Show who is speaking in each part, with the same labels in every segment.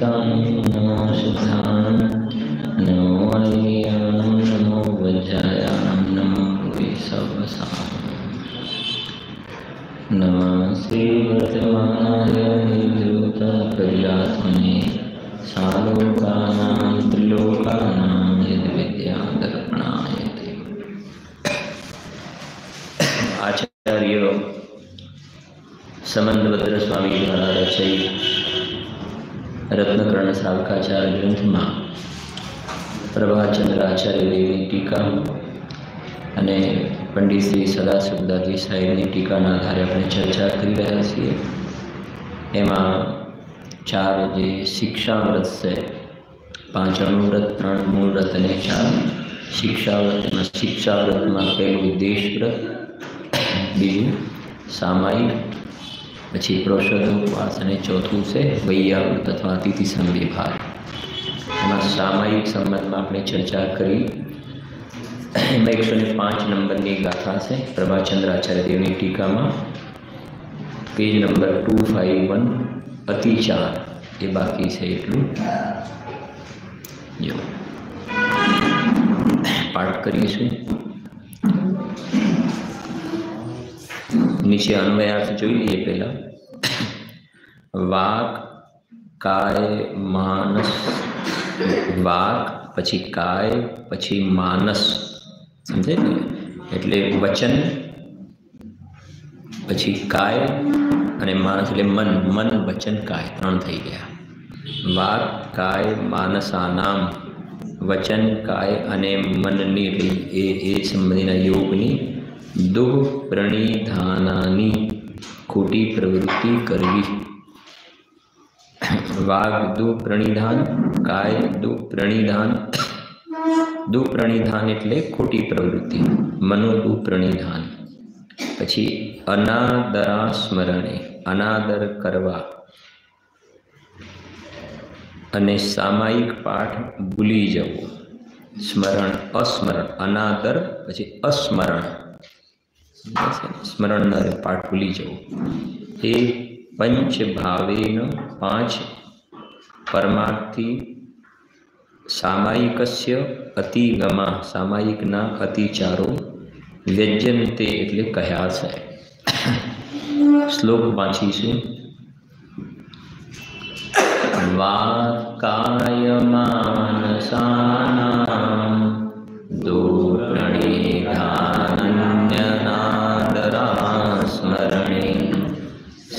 Speaker 1: नमितानं नमो शुद्धानं नमो अनियानं नमो वज्रायानं नमो विसवसां नमः श्रीवर्तमानाय निवृत्तप्रजात्मने सालोकानां त्रिलोकानां यद्विद्यादर्पणाय ते आचार्य समंतभद्र स्वामी द्वारा रचित रत्नकर्ण सावकाचार ग्रंथ में प्रभाचंद्राचार्य देवनी टीका અને પંડિત શ્રી સદાશિવદાસજી સાહેબની ટીકાના આધારે આપણે ચર્ચા કરી રહ્યા છીએ। એમાં 4 જે શિક્ષાવ્રત છે, 5 અણુવ્રત, 3 મૂળવ્રત અને 4 શિક્ષાવ્રત। એમાં શિક્ષાવ્રતમાં પહેલું દેશવ્રત, બીજું સામાયિક, પછી પ્રોષદોપવાસ અને ચોથું છે વૈયાવ્રત અથવા અતિથિ સંવિભાગ। એમાં સામાયિક સંબંધમાં આપણે ચર્ચા કરી। એમાં 105 નંબરની ગાથા છે પ્રભાચંદ્રાચાર્ય દેવની ટીકામાં, પેજ નંબર 251, અતિચાર એ બાકી છે। એટલું જો પાઠ કરીશું। નીચે અન્વયાર્થ જોઈ લઈએ। પહેલા વાક, કાય, માનસ, વાક પછી કાય પછી માનસ, સમજે ને? એટલે વચન પછી કાય અને માનસ એટલે મન, મન વચન કાય 3 થઈ ગયા। વાક કાય માનસાનામ, વચન કાય અને મનની એટલે એ સંબંધીના યોગની દુઃ પ્રણિધાનાની ખોટી પ્રવૃત્તિ કરવી। વાગ દુઃ પ્રણિધાન, કાય દુઃ પ્રણિધાન। દુઃ પ્રણિધાન એટલે ખોટી પ્રવૃત્તિ, મનો દુઃ પ્રણિધાન। પછી અનાદરા સ્મરણે, અનાદર કરવા અને સામાયિક પાઠ ભૂલી જવો। સ્મરણ અસ્મરણ, અનાદર પછી અસ્મરણ, સ્મરણ ન પાઠ ભૂલી જવું। એ પંચ ભાવેન, 5 પરમાર્થી સામાયિકસ્ય અતિગમા, સામાયિકના અતિચારો વ્યજ્યંતે એટલે કહ્યા છે। શ્લોક વાંચીશું। વાકાય માનસાનામ દુઃપ્રણિધાનન્યનાદરા સ્મરણે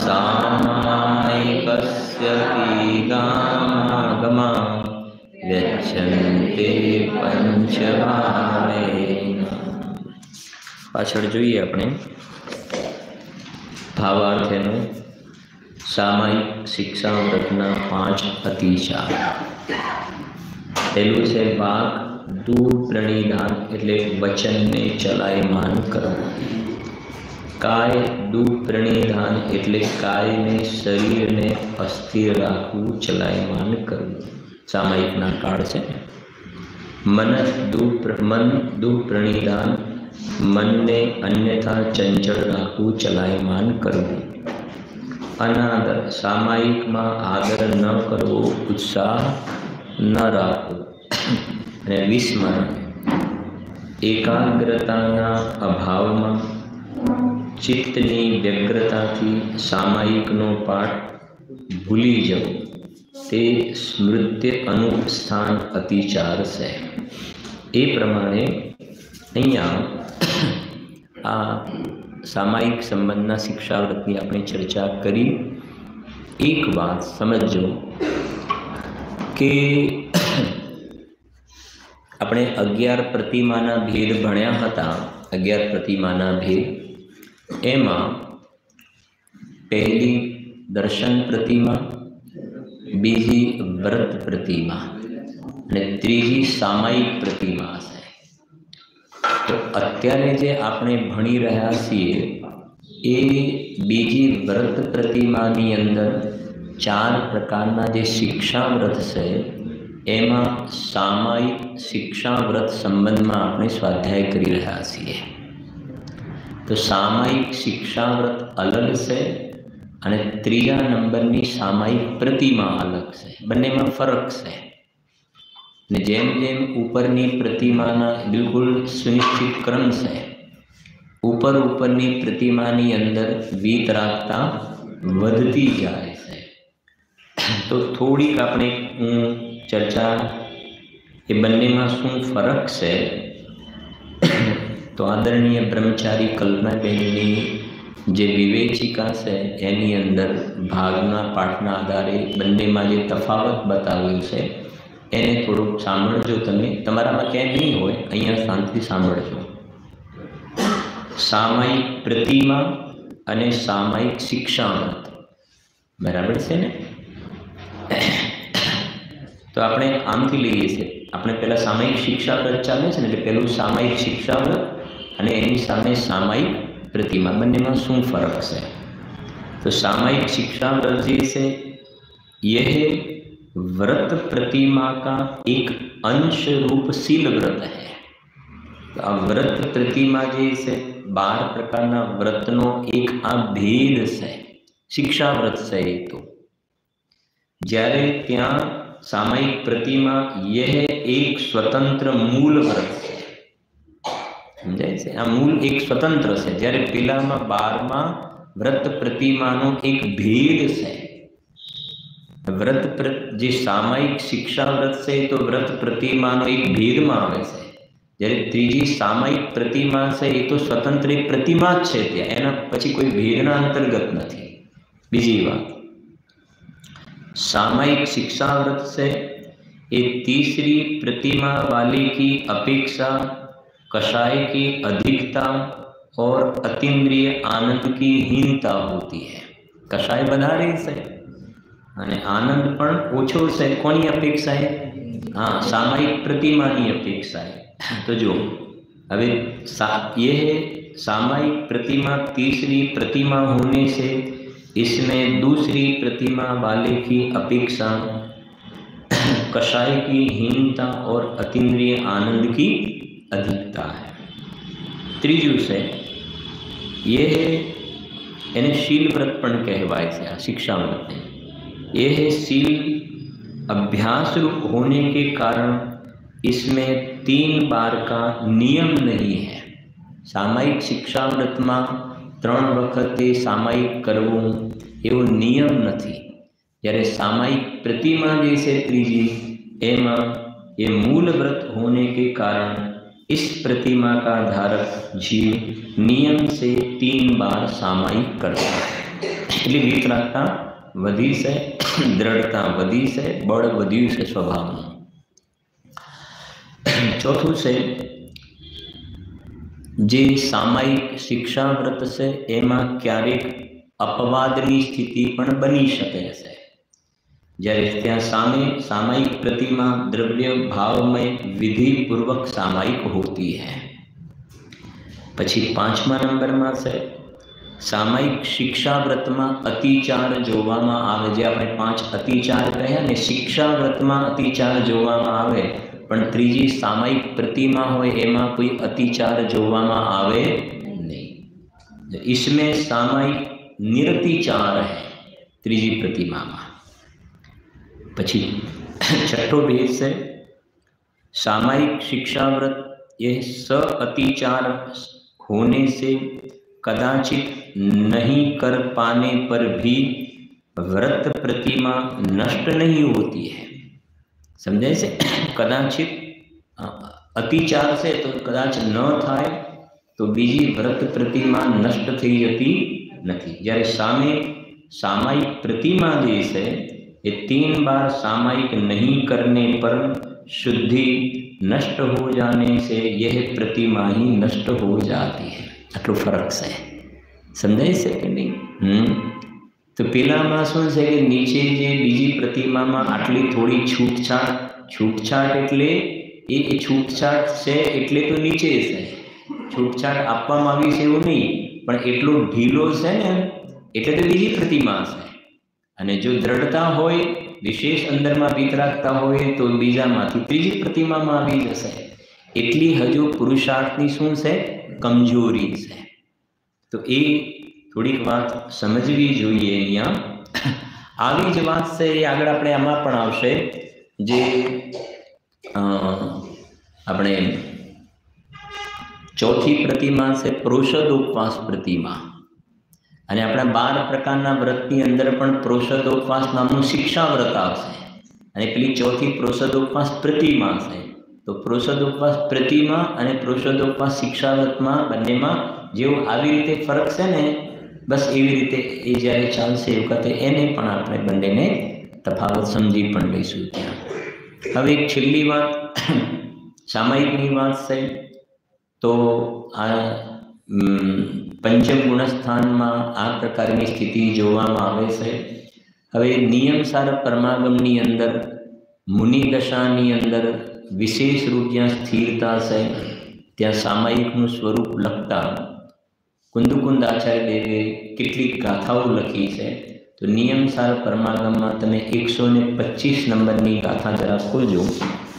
Speaker 1: સામાયિકસ્ય અતિગમા વ્યજ્યન્તે પંચભાવેન। પાછળ જોઈએ આપણે ભાવાર્થ એનો। સામાયિક શિક્ષાવ્રતના 5 અતિચાર। પહેલું છે વાક દુઃ પ્રણિધાન એટલે વચનને ચલાયમાન કરવું। કાય દુઃ પ્રણિધાન એટલે કાયને, શરીરને અસ્થિર રાખવું, ચલાયમાન કરવું, સામાયિકના કાળ છે। મન દુઃ પ્રણિધાન, મનને અન્યથા ચંચળ રાખવું, ચલાયમાન કરવું। અનાદર સામાયિકમાં આદર ન કરવો, ઉત્સાહ ન રાખવો। અને વિસ્મરણ એકાગ્રતાના અભાવમાં ચિત્તની વ્યગ્રતાથી સામાયિકનો પાઠ ભૂલી જવો, તે સ્મૃત્ય અનુષ્ઠાન અતિચાર છે। એ પ્રમાણે અહીંયા આ સામાયિક સંબંધના શિક્ષાવ્રતની આપણે ચર્ચા કરી। એક વાત સમજો કે આપણે 11 પ્રતિમાના ભેદ ભણ્યા હતા। 11 પ્રતિમાના ભેદ, એમાં પહેલી દર્શન પ્રતિમા, બીજી વ્રત પ્રતિમા અને ત્રીજી સામાયિક પ્રતિમા છે। તો અત્યારે જે આપણે ભણી રહ્યા છીએ એ બીજી વ્રત પ્રતિમાની અંદર 4 પ્રકારના જે શિક્ષાવ્રત છે એમાં સામાયિક શિક્ષાવ્રત સંબંધમાં આપણે સ્વાધ્યાય કરી રહ્યા છીએ। તો સામાયિક શિક્ષાવ્રત અલગ છે અને ત્રીજા નંબરની સામાયિક પ્રતિમા અલગ છે, બંનેમાં ફરક છે. ને જેમ જેમ ઉપરની પ્રતિમાના બિલકુલ સુનિશ્ચિત ક્રમ છે, ઉપરની પ્રતિમાની અંદર વીતરાગતા વધતી જાય છે. તો થોડીક આપણે ચર્ચા એ બંનેમાં શું ફરક છે, તો આદરણીય બ્રહ્મચારી કલ્પનાબેનની જે વિવેચિકા છે એની અંદર ભાગના પાઠના આધારે બંનેમાં જે તફાવત બતાવ્યું છે એને થોડુંક સાંભળજો. તમે તમારામાં ક્યાંય નહીં હોય, અહીંયા શાંતિથી સાંભળજો. સામાયિક પ્રતિમા અને સામાયિક શિક્ષામૃત, બરાબર છે ને? તો આપણે આમથી લઈએ છીએ. આપણે પહેલાં સામાયિક શિક્ષાવ્રત ચાલે છે ને, એટલે પહેલું સામાયિક શિક્ષાવ્રત અને એની સામે સામાયિક પ્રતિમા, બંનેમાં શું ફરક છે? તો સામાयिक शिक्षाव्रत जैसे यह व्रत प्रतिमा का एक अंश रूप शील व्रत है. तो आ व्रत प्रतिमा जैसे 12 प्रकारना व्रतनो एक आ भेद है, शिक्षा व्रत से. तो જ્યારે ત્યાં सामायिक प्रतिमा यह एक स्वतंत्र मूल व्रत है, समझाय छे? आ मूल एक स्वतंत्र है, જ્યારે પેલામાં 12મા व्रत प्रतिमानो एक भेद है. व्रत जे सामायिक शिक्षा व्रत से तो व्रत प्रतिमानो एक भेद में आवे छे, જ્યારે ત્રીજી सामायिक प्रतिमा से ये तो स्वतंत्र एक प्रतिमा ज छे, त्यां एना पछी कोई भेदना अंतर्गत नहीं. बीजी बात, सामायिक शिक्षा व्रत से ये तीसरी प्रतिमा वाली की अपेक्षा कषाय की अधिकता और अतीन्द्रिय आनंद की हीनता होती है. कषाय વધારે છે અને આનંદ પણ ઓછો છે. કોની અપેક્ષા है? हाँ, सामायिक प्रतिमा की अपेक्षा है. तो जो अभी ये सामायिक प्रतिमा तीसरी प्रतिमा होने से इसमें दूसरी प्रतिमा वाले की अपेक्षा कषाय की हीनता और अतीन्द्रिय आनंद की अधिकता है. त्रीजू से ये એને शील व्रत पण कहवाय छे. आ शिक्षा व्रत है, यह शील अभ्यास रूप होने के कारण इसमें 3 बार का नियम नहीं है. सामायिक शिक्षा व्रत में 3 वखते सामायिक करवू एवो नियम नहीं. જ્યારે सामायिक प्रतिमा जैसे त्रीजी एमा ये मूल व्रत होने के कारण इस प्रतिमा का धारक जीव नियम से 3 बार सामायिक करता है. એટલે વિતરાગતા વધી છે, દ્રઢતા વધી છે, બળ વધ્યું છે સ્વભાવનું. ચોથું છે જે સામાયિક શિક્ષા વ્રત છે એમાં ક્યારેક અપવાદની સ્થિતિ પણ બની શકે છે. જ્યારે ત્યાં સામે सामायिक प्रतिमा द्रव्य भाव में विधि पूर्वक सामायिक होती है. પછી 5મા નંબરમાં છે सामायिक शिक्षा व्रत में अतिचार જોવામાં આવે. જે આપણે 5 अतिचार કહ્યા ને, शिक्षा व्रत में अतिचार જોવામાં આવે, પણ ત્રીજી सामायिक प्रतिमा હોય એમાં કોઈ अतिचार જોવામાં આવે નહીં. इसमें सामायिक निरतिचार है ત્રીજી प्रतिमाમાં. પછી छठो भेद से सामायिक शिक्षा व्रत यह स अतिचार होने से कदाचित नहीं कर पाने पर भी व्रत प्रतिमा नष्ट नहीं होती है. समझे से? कदाचित अतिचार से तो कदाच न थाय तो बीजी व्रत प्रतिमा नष्ट थई जती नहीं. જ્યારે सामे सामायिक प्रतिमा जैसे ये 3 बार सामायिक नहीं करने पर शुद्धि नष्ट हो जाने से यह प्रतिमा ही नष्ट हो जाती है. आटलो फरक है, समझाय से कि नहीं? तो पेलामां शुं छे के नीचे जे बीजी प्रतिमामां आटली थोड़ी छूटछाट एटले ए छूटछाट छे एटले तो नीचे छे. छूटछाट आपवामां आवी छे एवुं नहीं, पण एटलो ढीलो छे ने एटले तो बीजी प्रतिमा छे. અને જો દ્રઢતા હોય, વિશેષ અંદરમાં વિતરાગતા હોય તો બીજામાંથી ત્રીજી પ્રતિમામાં આવી જશે. એટલી હજુ પુરુષાર્થની શું છે? કમજોરી છે. તો એ થોડીક વાત સમજવી જોઈએ અહીંયા। આવી જ વાત છે એ આગળ આપણે આમાં પણ આવશે, જે આપણે ચોથી પ્રતિમા છે પ્રોષદોપવાસ પ્રતિમા, અને આપણા 12 પ્રકારના વ્રતની અંદર પણ પ્રોષદોપવાસ નામનું શિક્ષા વ્રત આવશે, અને પેલી ચોથી પ્રોષદોપવાસ પ્રતિમા છે। તો પ્રોષદોપવાસ પ્રતિમા અને પ્રોષદોપવાસ શિક્ષા વ્રતમાં બંનેમાં જેવો આવી રીતે ફરક છે ને, બસ એવી રીતે એ જ્યારે ચાલશે એ વખતે એને પણ આપણે બંનેને તફાવત સમજી પણ લઈશું ત્યાં। હવે એક છેલ્લી વાત સામાયિકની વાત છે। તો આ પંચમ ગુણસ્થાનમાં આ પ્રકારની સ્થિતિ જોવામાં આવે છે। હવે નિયમસાર પરમાગમની અંદર મુનિ દશાની અંદર વિશેષ રૂપ જ્યાં સ્થિરતા છે ત્યાં સામાયિકનું સ્વરૂપ લખતા કુંદુકુંદ આચાર્ય દેવે કેટલીક ગાથાઓ લખી છે। તો નિયમસાર પરમાગમમાં તમે 125 નંબરની ગાથા જરા ખોલજો।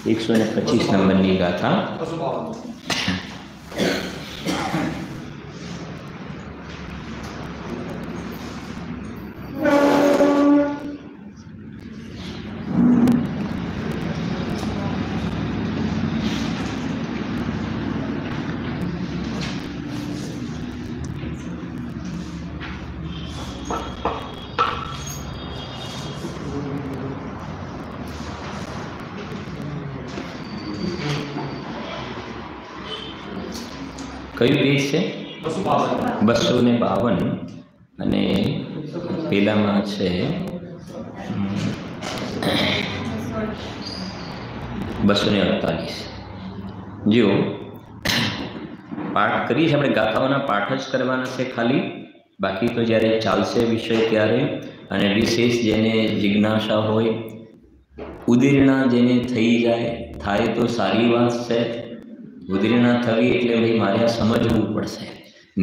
Speaker 1: 125 નંબરની ગાથા કયું પેજ છે? 252 અને પેલામાં છે 248। જો પાઠ કરીએ આપણે ગાથાઓના પાઠ જ કરવાના છે ખાલી, બાકી તો જ્યારે ચાલશે વિષય ત્યારે, અને વિશેષ જેને જિજ્ઞાસા હોય, ઉદીર્ણા જેને થઈ થાય તો સારી વાત છે। ઉદીર્ણા થવી એટલે ભાઈ મારે આ સમજવું પડશે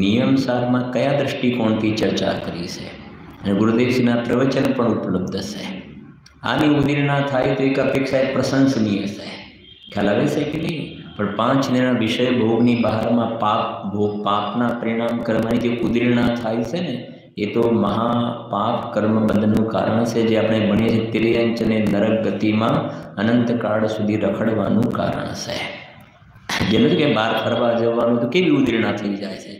Speaker 1: નિયમસારમાં કયા દૃષ્ટિકોણથી ચર્ચા કરી છે, અને ગુરુદેવશ્રીના પ્રવચન પણ ઉપલબ્ધ છે। આની ઉદીર્ણા થાય તો એક અપેક્ષા એ પ્રશંસનીય છે, ખ્યાલ આવે છે કે નહીં? પણ 5 નિર્ણય વિષય ભોગની બહારમાં પાપના પરિણામ કરવાની જે ઉદીર્ણા થાય છે ને, એ તો મહાપાપ કર્મબંધનનું કારણ છે, જે આપણે ભણીએ છીએ તિર્યંચ અને નરક ગતિમાં અનંતકાળ સુધી રખડવાનું કારણ છે। જે નથી કે બહાર ફરવા જવાનું તો કેવી ઉદીર્ણા થઈ જાય છે,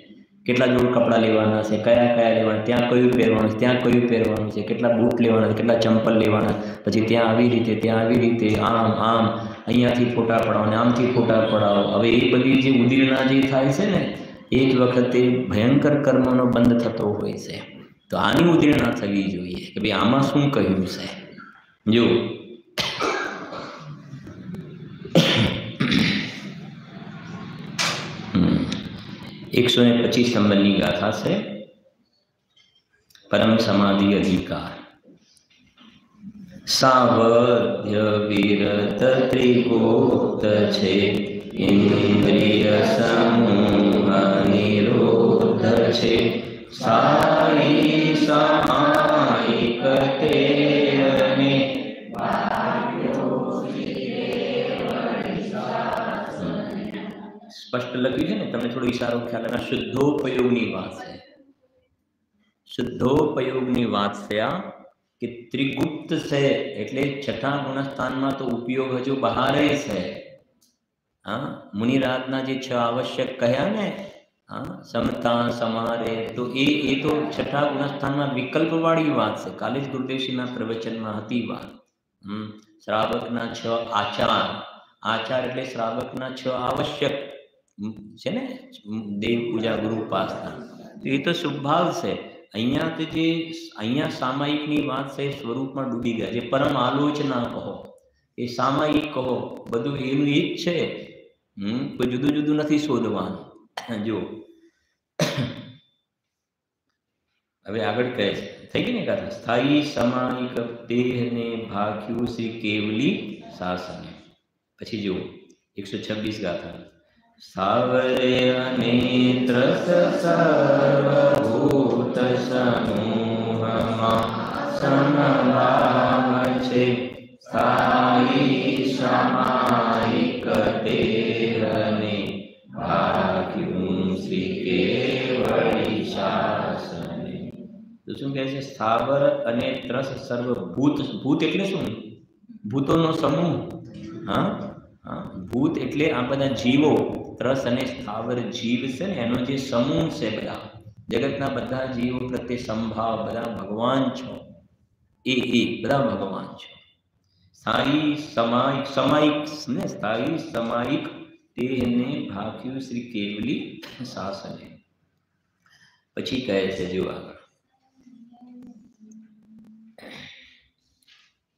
Speaker 1: કેટલા જોડ કપડાં લેવાના છે, કયા લેવાના, ત્યાં કયું પહેરવાનું છે, ત્યાં કયું પહેરવાનું છે, કેટલા બૂટ લેવાના છે, કેટલા ચંપલ લેવાના, પછી ત્યાં આવી રીતે, ત્યાં આવી રીતે, આમ અહીંયાથી ફોટા પડાવો અને આમથી ફોટા પડાવો। હવે એ બધી જે ઉદીર્ણા જે થાય છે ને, એક વખતે ભયંકર કર્મનો બંધ થતો હોય છે। તો આની ઉદીર્ણા થવી જોઈએ કે ભાઈ આમાં શું કહ્યું છે। જો 125 નંબરની ગાથા છે પરમ સમાધિ અધિકાર। સાવધ્ય વિરત ત્રિગુપ્ત છે, ઇન્દ્રિય સમૂહ નિરોધ છે, સાઈ સામાયિક તેરને સ્પષ્ટ લખ્યું છે ને, તમને થોડો ઈશારો ખ્યાલ આવે। શુદ્ધોપયોગની વાત છે, શુદ્ધોપયોગની વાત છે આ, કે ત્રિગુપ્ત છે એટલે છઠ્ઠા ગુણસ્થાનમાં તો ઉપયોગ હજુ બહાર છે। હા, મુનિરાજના જે 6 આવશ્યક કહ્યા ને, સમતા સમારે, તો એ તો છઠ્ઠા ગુણસ્થાનમાં વિકલ્પવાળી વાત છે। કાલે જ ગુરુદેવશ્રીના પ્રવચનમાં હતી વાત। શ્રાવકના 6 આચાર એટલે શ્રાવકના 6 આવશ્યક છે ને, દેવ પૂજા, ગુરુ ઉપાસના, તો એ તો શુભભાવ છે। અહીંયા સામાયિકની વાત છે, સ્વરૂપમાં ડૂબી ગયા, જે પરમ આલોચના કહો, એ સામાયિક કહો, બધું એનું એક છે। કોઈ જુદું જુદું નથી શોધવાનું। જો હવે આગળ કહે છે, થઈ ગઈ ને ગાથા, સ્થાયી સામાયિક દેહને ભાખ્યું શ્રી કેવલી શાસને। પછી જુઓ 126 ગાથા। સાવરે અનેત્ર સર્વભૂત સમૂહમાં સમભાવ છે, સ્થાયી સામાયિક તેરને ભાગ્યું શ્રી કેવળી શાસને। શું કહે છે? સ્થાવર અને ત્રસ સર્વ ભૂત. ભૂત એટલે શું? ભૂતોનો સમૂહ. હા હા, ભૂત એટલે આ બધા જીવો. ત્રસ અને સ્થાવર જીવ છે ને, એનો જે સમૂહ છે, બધા જગતના બધા જીવો પ્રત્યે સંભાવ, બધા ભગવાન છો. એ બધા ભગવાન છો. સ્થાયી સમાયિક, સમાયિક ને સ્થાયી સમાયિક તેને ભાખ્યું શ્રી કેવલી શાસને. પછી કહે છે જો આગળ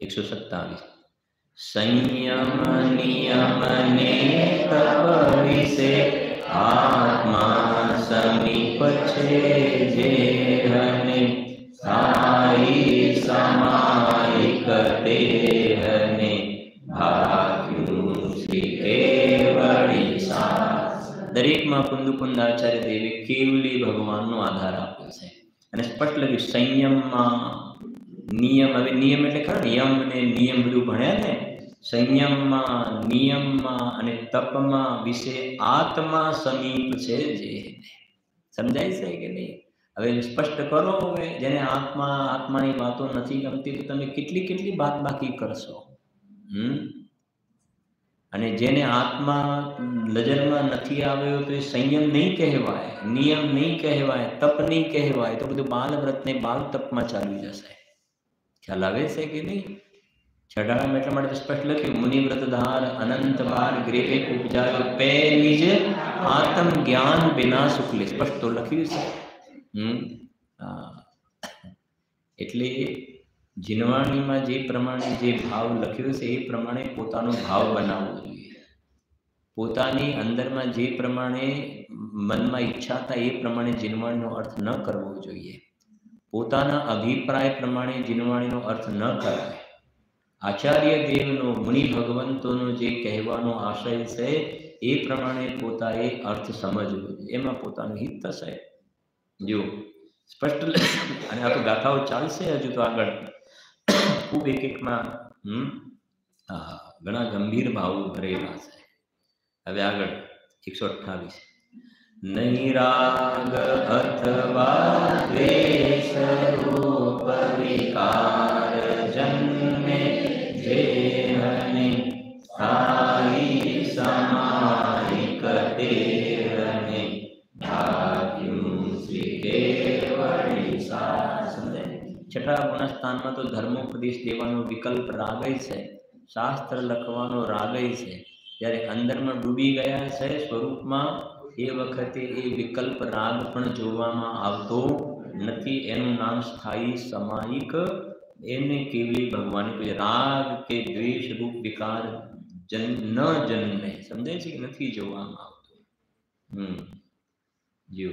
Speaker 1: 127. સંયમ નિયમ ને તપ વિશે આત્મા સમીપ છે જેહને સ્થાયી સમાયિક તેહને ભાગ્યું શ્રી કેવળી શાસન. દરેકમાં કુંદ આચાર્ય દેવે કેવલી ભગવાનનો આધાર આપ્યો છે અને સ્પષ્ટ લખ્યું સંયમમાં નિયમ. હવે નિયમ એટલે ખરા યમ ને નિયમ બધું ભણ્યા ને. સંયમમાં, નિયમમાં અને તપમાં વિશે આત્મા સમીપ છે જે. સમજાય છે કે નહીં? હવે સ્પષ્ટ કરો. હવે જેને આત્માની વાતો નથી ગમતી તો તમે કેટલી વાત બાકી કરશો. અને જેને આત્મા નજરમાં નથી આવ્યો તો એ સંયમ નહીં કહેવાય, નિયમ નહીં કહેવાય, તપ નહીં કહેવાય. તો બધું બાલ વ્રત ને બાલ તપમાં ચાલી જશે. ખ્યાલ આવે છે કે નહીં? છઠ્ઠામાં એટલા માટે સ્પષ્ટ લખ્યું મુનિવ્રત ધાર અનંત વાર ગ્રેહે ઉપજાયો પે નિજ આત્મ જ્ઞાન બિના શુક્લે. સ્પષ્ટ તો લખ્યું છે. એટલે જીનવાણીમાં જે પ્રમાણે જે ભાવ લખ્યો છે એ પ્રમાણે પોતાનો ભાવ બનાવવો જોઈએ. પોતાની અંદરમાં જે પ્રમાણે મનમાં ઈચ્છા થાય એ પ્રમાણે જીનવાણીનો અર્થ ન કરવો જોઈએ. પોતાના અભિપ્રાય પ્રમાણે જીનવાણીનો અર્થ ન કરાય. આચાર્ય દેવનો, મુનિ ભગવંતોનો જે કહેવાનો આશય છે એ પ્રમાણે પોતાએ અર્થ સમજવો. એમાં પોતાનું હિત થશે. જો સ્પષ્ટ. અને આ તો ગાથાઓ ચાલશે હજુ તો આગળ ખૂબ એકમાં ઘણા ગંભીર ભાવો ભરેલા છે. હવે આગળ 128. નહીં રાગ અથવા દ્વેષ રૂપ વિકાર જન્મે જેહને સ્થાયી સમાયિક તેહને ભાગ્યું શ્રી કેવળી શાસન. છઠ્ઠા ગુણ સ્થાનમાં તો ધર્મોપદેશ દેવાનો વિકલ્પ રાગય છે, શાસ્ત્ર લખવાનો રાગય છે. જ્યારે અંદરમાં ડૂબી ગયા છે સ્વરૂપમાં એ વખતે એ વિકલ્પ રાગ પણ જોવામાં આવતો નથી. એનું નામ સ્થાયી સમાયિક એને કેવલી ભગવાન રાગ કે દ્વેષ રૂપ વિકાર ન જન્મે. સમજાય છે કે નથી જોવામાં આવતો. જો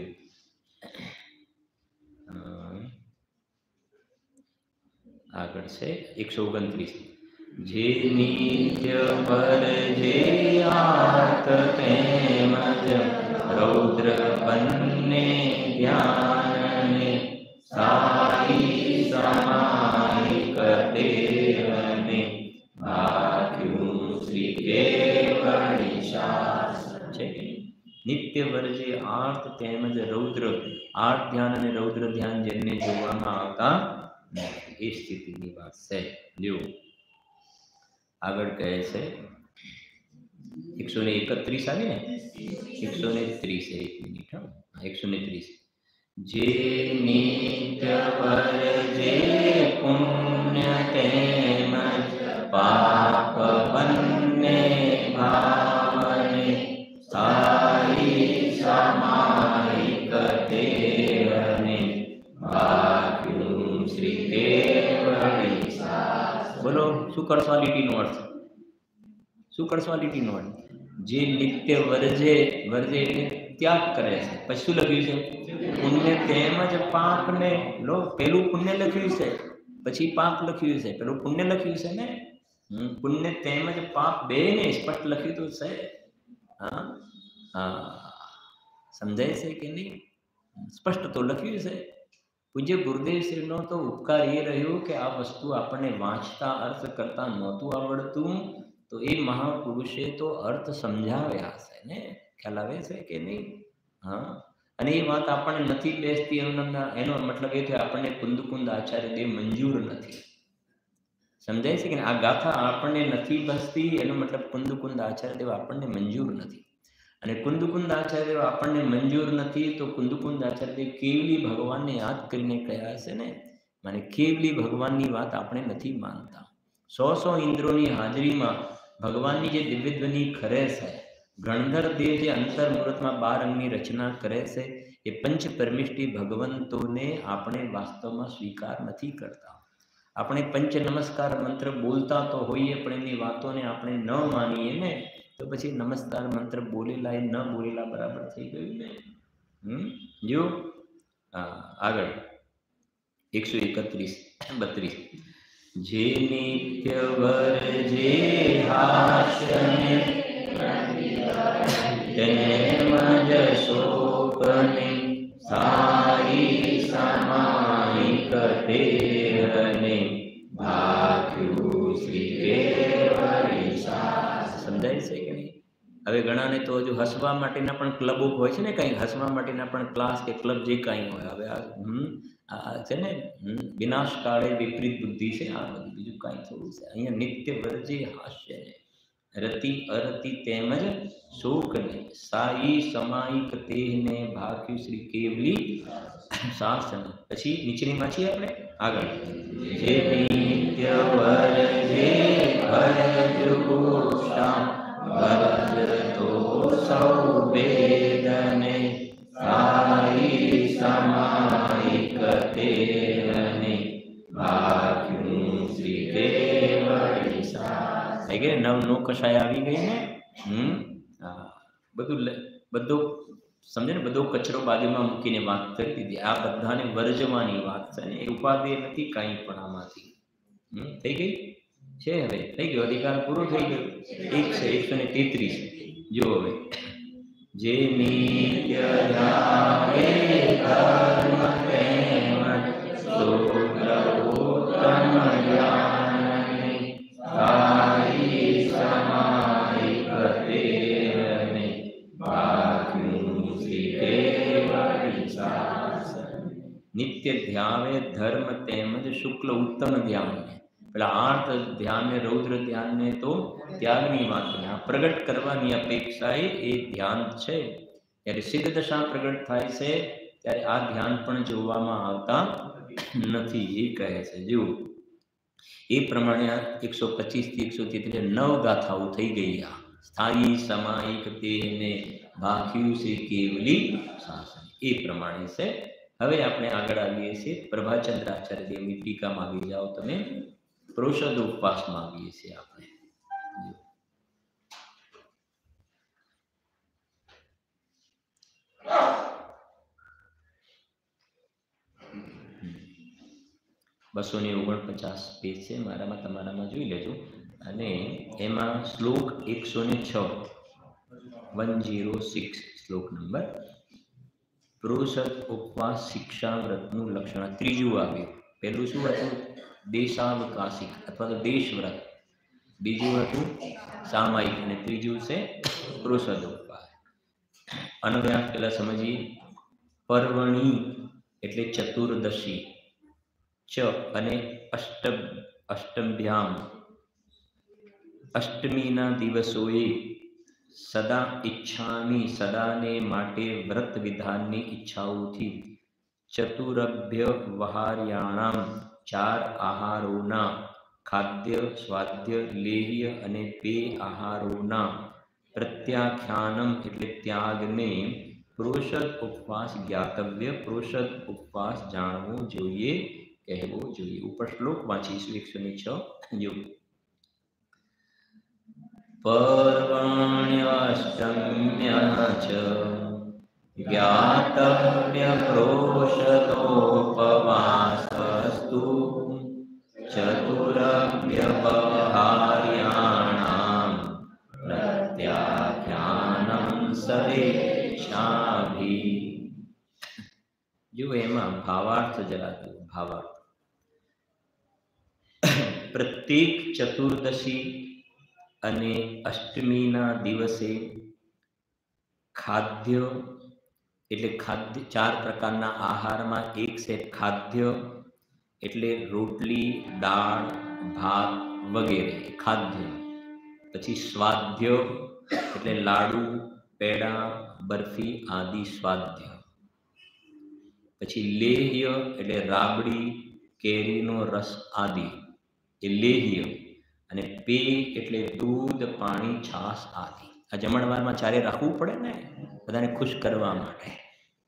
Speaker 1: આગળ છે 129. જે નિત્ય પર જે આત તેમજ રૌદ્ર બંને ધ્યાનને સ્થાયી સમાયિક તેહને ભાગ્યું શ્રી કેવળી શાસન. છે નિત્ય વર્જે આર્ત તેમજ રૌદ્ર. આર્ત ધ્યાન અને રૌદ્ર ધ્યાન જેમને જોવામાં આવતા એ સ્થિતિની વાત છે. જો આગળ કહે છે 131 આવી ને 130. એક મિનિટ. 130. જે નિત્ય વર્જે પુણ્ય તેમજ પાપ બંને ભાવને સ્થાયી સમાયિક તેહને ભાગ્યું શ્રી કેવળી શાસન. બોલો શું કરશો આ લીટીનો અર્થ? શું કરશો આ લીટીનો અર્થ? જે નિત્ય વર્જે, વર્જે એટલે ત્યાગ કરે છે. પછી શું લખ્યું છે? પુણ્ય તેમજ પાપને. લો પેલું પુણ્ય લખ્યું છે, પછી પાપ લખ્યું છે. પેલું પુણ્ય લખ્યું છે ને. પુણ્ય તેમજ પાપ બે ને સ્પષ્ટ લખ્યું તો છે. સમજાય છે કે નહીં? સ્પષ્ટ તો લખ્યું છે. પૂજ્ય ગુરુદેવ શ્રીનો તો ઉપકાર એ રહ્યો કે આ વસ્તુ આપણને વાંચતા અર્થ કરતા નહોતું આવડતું તો એ મહાપુરુષે તો અર્થ સમજાવ્યા છે ને. ખ્યાલ આવે છે કે નહીં? અને એ વાત આપણને નથી બેસતી એનો મતલબ એ થયો આપણને કુંદ આચાર્ય દેવ મંજૂર નથી. સમજાય છે કે આ ગાથા આપણને નથી બસતી, એનો મતલબ કુંદ આચાર્ય દેવ આપણને મંજૂર નથી. અને કુંદ આચાર્ય દેવ આપણને મંજૂર નથી તો કુંદ આચાર્ય દેવ કેવલી ભગવાનને યાદ કરીને કયા હશે ને, મને કેવલી ભગવાનની વાત આપણે નથી માનતા. 100 ઇન્દ્રોની હાજરીમાં ભગવાનની જે દિવ્ય ધ્વનિ ખરે છે, ગણધર દેવ જે અંતર મુહૂર્તમાં 12 અંગની રચના કરે છે, એ પંચ પરમિષ્ટિ ભગવંતોને આપણે વાસ્તવમાં સ્વીકાર નથી કરતા. આપણે પંચ નમસ્કાર મંત્ર બોલતા તો હોઈએ, પણ એમની વાતોને આપણે ન માનીએ ને, તો પછી નમસ્કાર મંત્ર બોલેલા એ ન બોલેલા બરાબર થઈ ગયું ને. જો આગળ 131-32 જે નિત્ય વર જે હાસ્યને તેમજ શોકને સારી સમાયિક તેરને ભાગ્યું શ્રી કેવળી સાસ. સમજાય છે કે નહીં? હવે ઘણાને તો હજુ હસવા માટેના પણ ક્લબો હોય છે ને, કંઈ હસવા માટેના પણ ક્લાસ કે ક્લબ જે કાંઈ હોય. હવે આ છે ને વિનાશ કાળે વિપરીત બુદ્ધિ છે, આ બધી બીજું કાંઈ થોડું છે. અહીંયા નિત્ય વર્જે હાસ્ય ને રતિ અરતિ તેમજ શોકને સાઈ સમાયિક તેહને ભાગ્યું શ્રી કેવલી શાસન. પછી નીચેની વાંચીએ આપણે આગળ. જે નિત્ય વર્જે ભરજુષા ભરતો સૌ વેદને સાઈ સમાયિક તેહને ભાગ્યું શ્રી કેવળી શાસ. થઈ ગઈ નવ કષાય આવી ગઈ ને. બધું સમજે ને, બધો કચરો બાજુમાં મૂકીને વાત કરી દીધી. આ બધાને વર્જવાની વાત છે ને, એ ઉપાધિ નથી કાંઈ પણ આમાંથી. થઈ ગઈ છે. હવે થઈ ગયો, અધિકાર પૂરો થઈ ગયો. એક છે 133. જો હવે જે નિત્ય જાવે ધર્મ પ્રેમ શુક્લોત્તમ જ્ઞાનને સાઈ સમાયિક તેરને ભાગ્યું શ્રી કેવળી શાસન. નિત્ય ધ્યાવે ધર્મ તેમજ શુક્લ ઉત્તમ ધ્યાનને, પેલા 8 ધ્યાનને રૌદ્ર ધ્યાનને તો ત્યાગની વાતને આ પ્રગટ કરવાની અપેક્ષાએ એ ધ્યાન છે. ત્યારે સિદ્ધ દશા પ્રગટ થાય છે ત્યારે આ ધ્યાન પણ જોવામાં આવતા નથી, એ કહે છે. જો એ પ્રમાણે 125 થી 133 9 ગાથાઓ થઈ ગઈ. આ સ્થાયી સમાયિક તેને ભાગ્યું શ્રી કેવલી શાસન એ પ્રમાણે છે. હવે આપણે આગળ આવીએ છીએ પ્રભાચંદ્રાચાર્ય દેવની ટીકામાં આવી જાઓ તમે. પ્રોષદ ઉપવાસમાં આવીએ છીએ આપણે. બસો 49 પેજ છે મારામાં, તમારામાં જોઈ લેજો. અને એમાં શ્લોક 106 શ્લોક નંબર. પ્રોષદ ઉપવાસ શિક્ષા વ્રતનું લક્ષણ ત્રીજું આવ્યું. પહેલું શું હતું? દેશાવકાશિક અથવા તો દેશ વ્રત. બીજું હતું સામાયિક અને ત્રીજું છે પ્રોષદ ઉપવાસ. અનુવ્યાસ પહેલા સમજીએ. પર્વણી એટલે ચતુર્દશી, ચ અને અષ્ટભ્યામ અષ્ટમીના દિવસોએ સદા ઈચ્છાની સદાને માટે વ્રત વિધાનની ઈચ્છાઓથી ચતુરભ્ય વહાર્યાણામ 4 આહારોના ખાદ્ય સ્વાદ્ય લેહ્ય અને પેય આહારોના પ્રત્યાખ્યાનમ એટલે ત્યાગને પ્રોષદ ઉપવાસ જ્ઞાતવ્ય, પ્રોષદ ઉપવાસ જાણવો જોઈએ, કહેવો જોઈએ. ઉપર શ્લોક વાંચીશું 106. જો પર્વણ્યષ્ટમ્ય ચ જ્ઞાતવ્ય પ્રોષદોપવાસસ્તુ ચતુરવ્યવહાર્યાણામ પ્રત્યાખ્યાનમ સવેચ્છાભિ. જો એમાં ભાવાર્થ જરા જુઓ. ભાવાર્થ પ્રત્યેક ચતુર્દશી અને અષ્ટમીના દિવસે ખાદ્ય એટલે ખાદ્ય, 4 પ્રકારના આહારમાં એક છે ખાદ્ય, એટલે રોટલી, દાળ, ભાત વગેરે ખાદ્ય. પછી સ્વાદ્ય એટલે લાડુ, પેડા, બરફી આદિ સ્વાદ્ય. પછી લેહ્ય એટલે રાબડી, કેરીનો રસ આદિ એ લેહ્ય. અને પેય એટલે દૂધ, પાણી, છાશ આદિ. આ જમણવારમાં ચારે રાખવું પડે ને બધાને ખુશ કરવા માટે.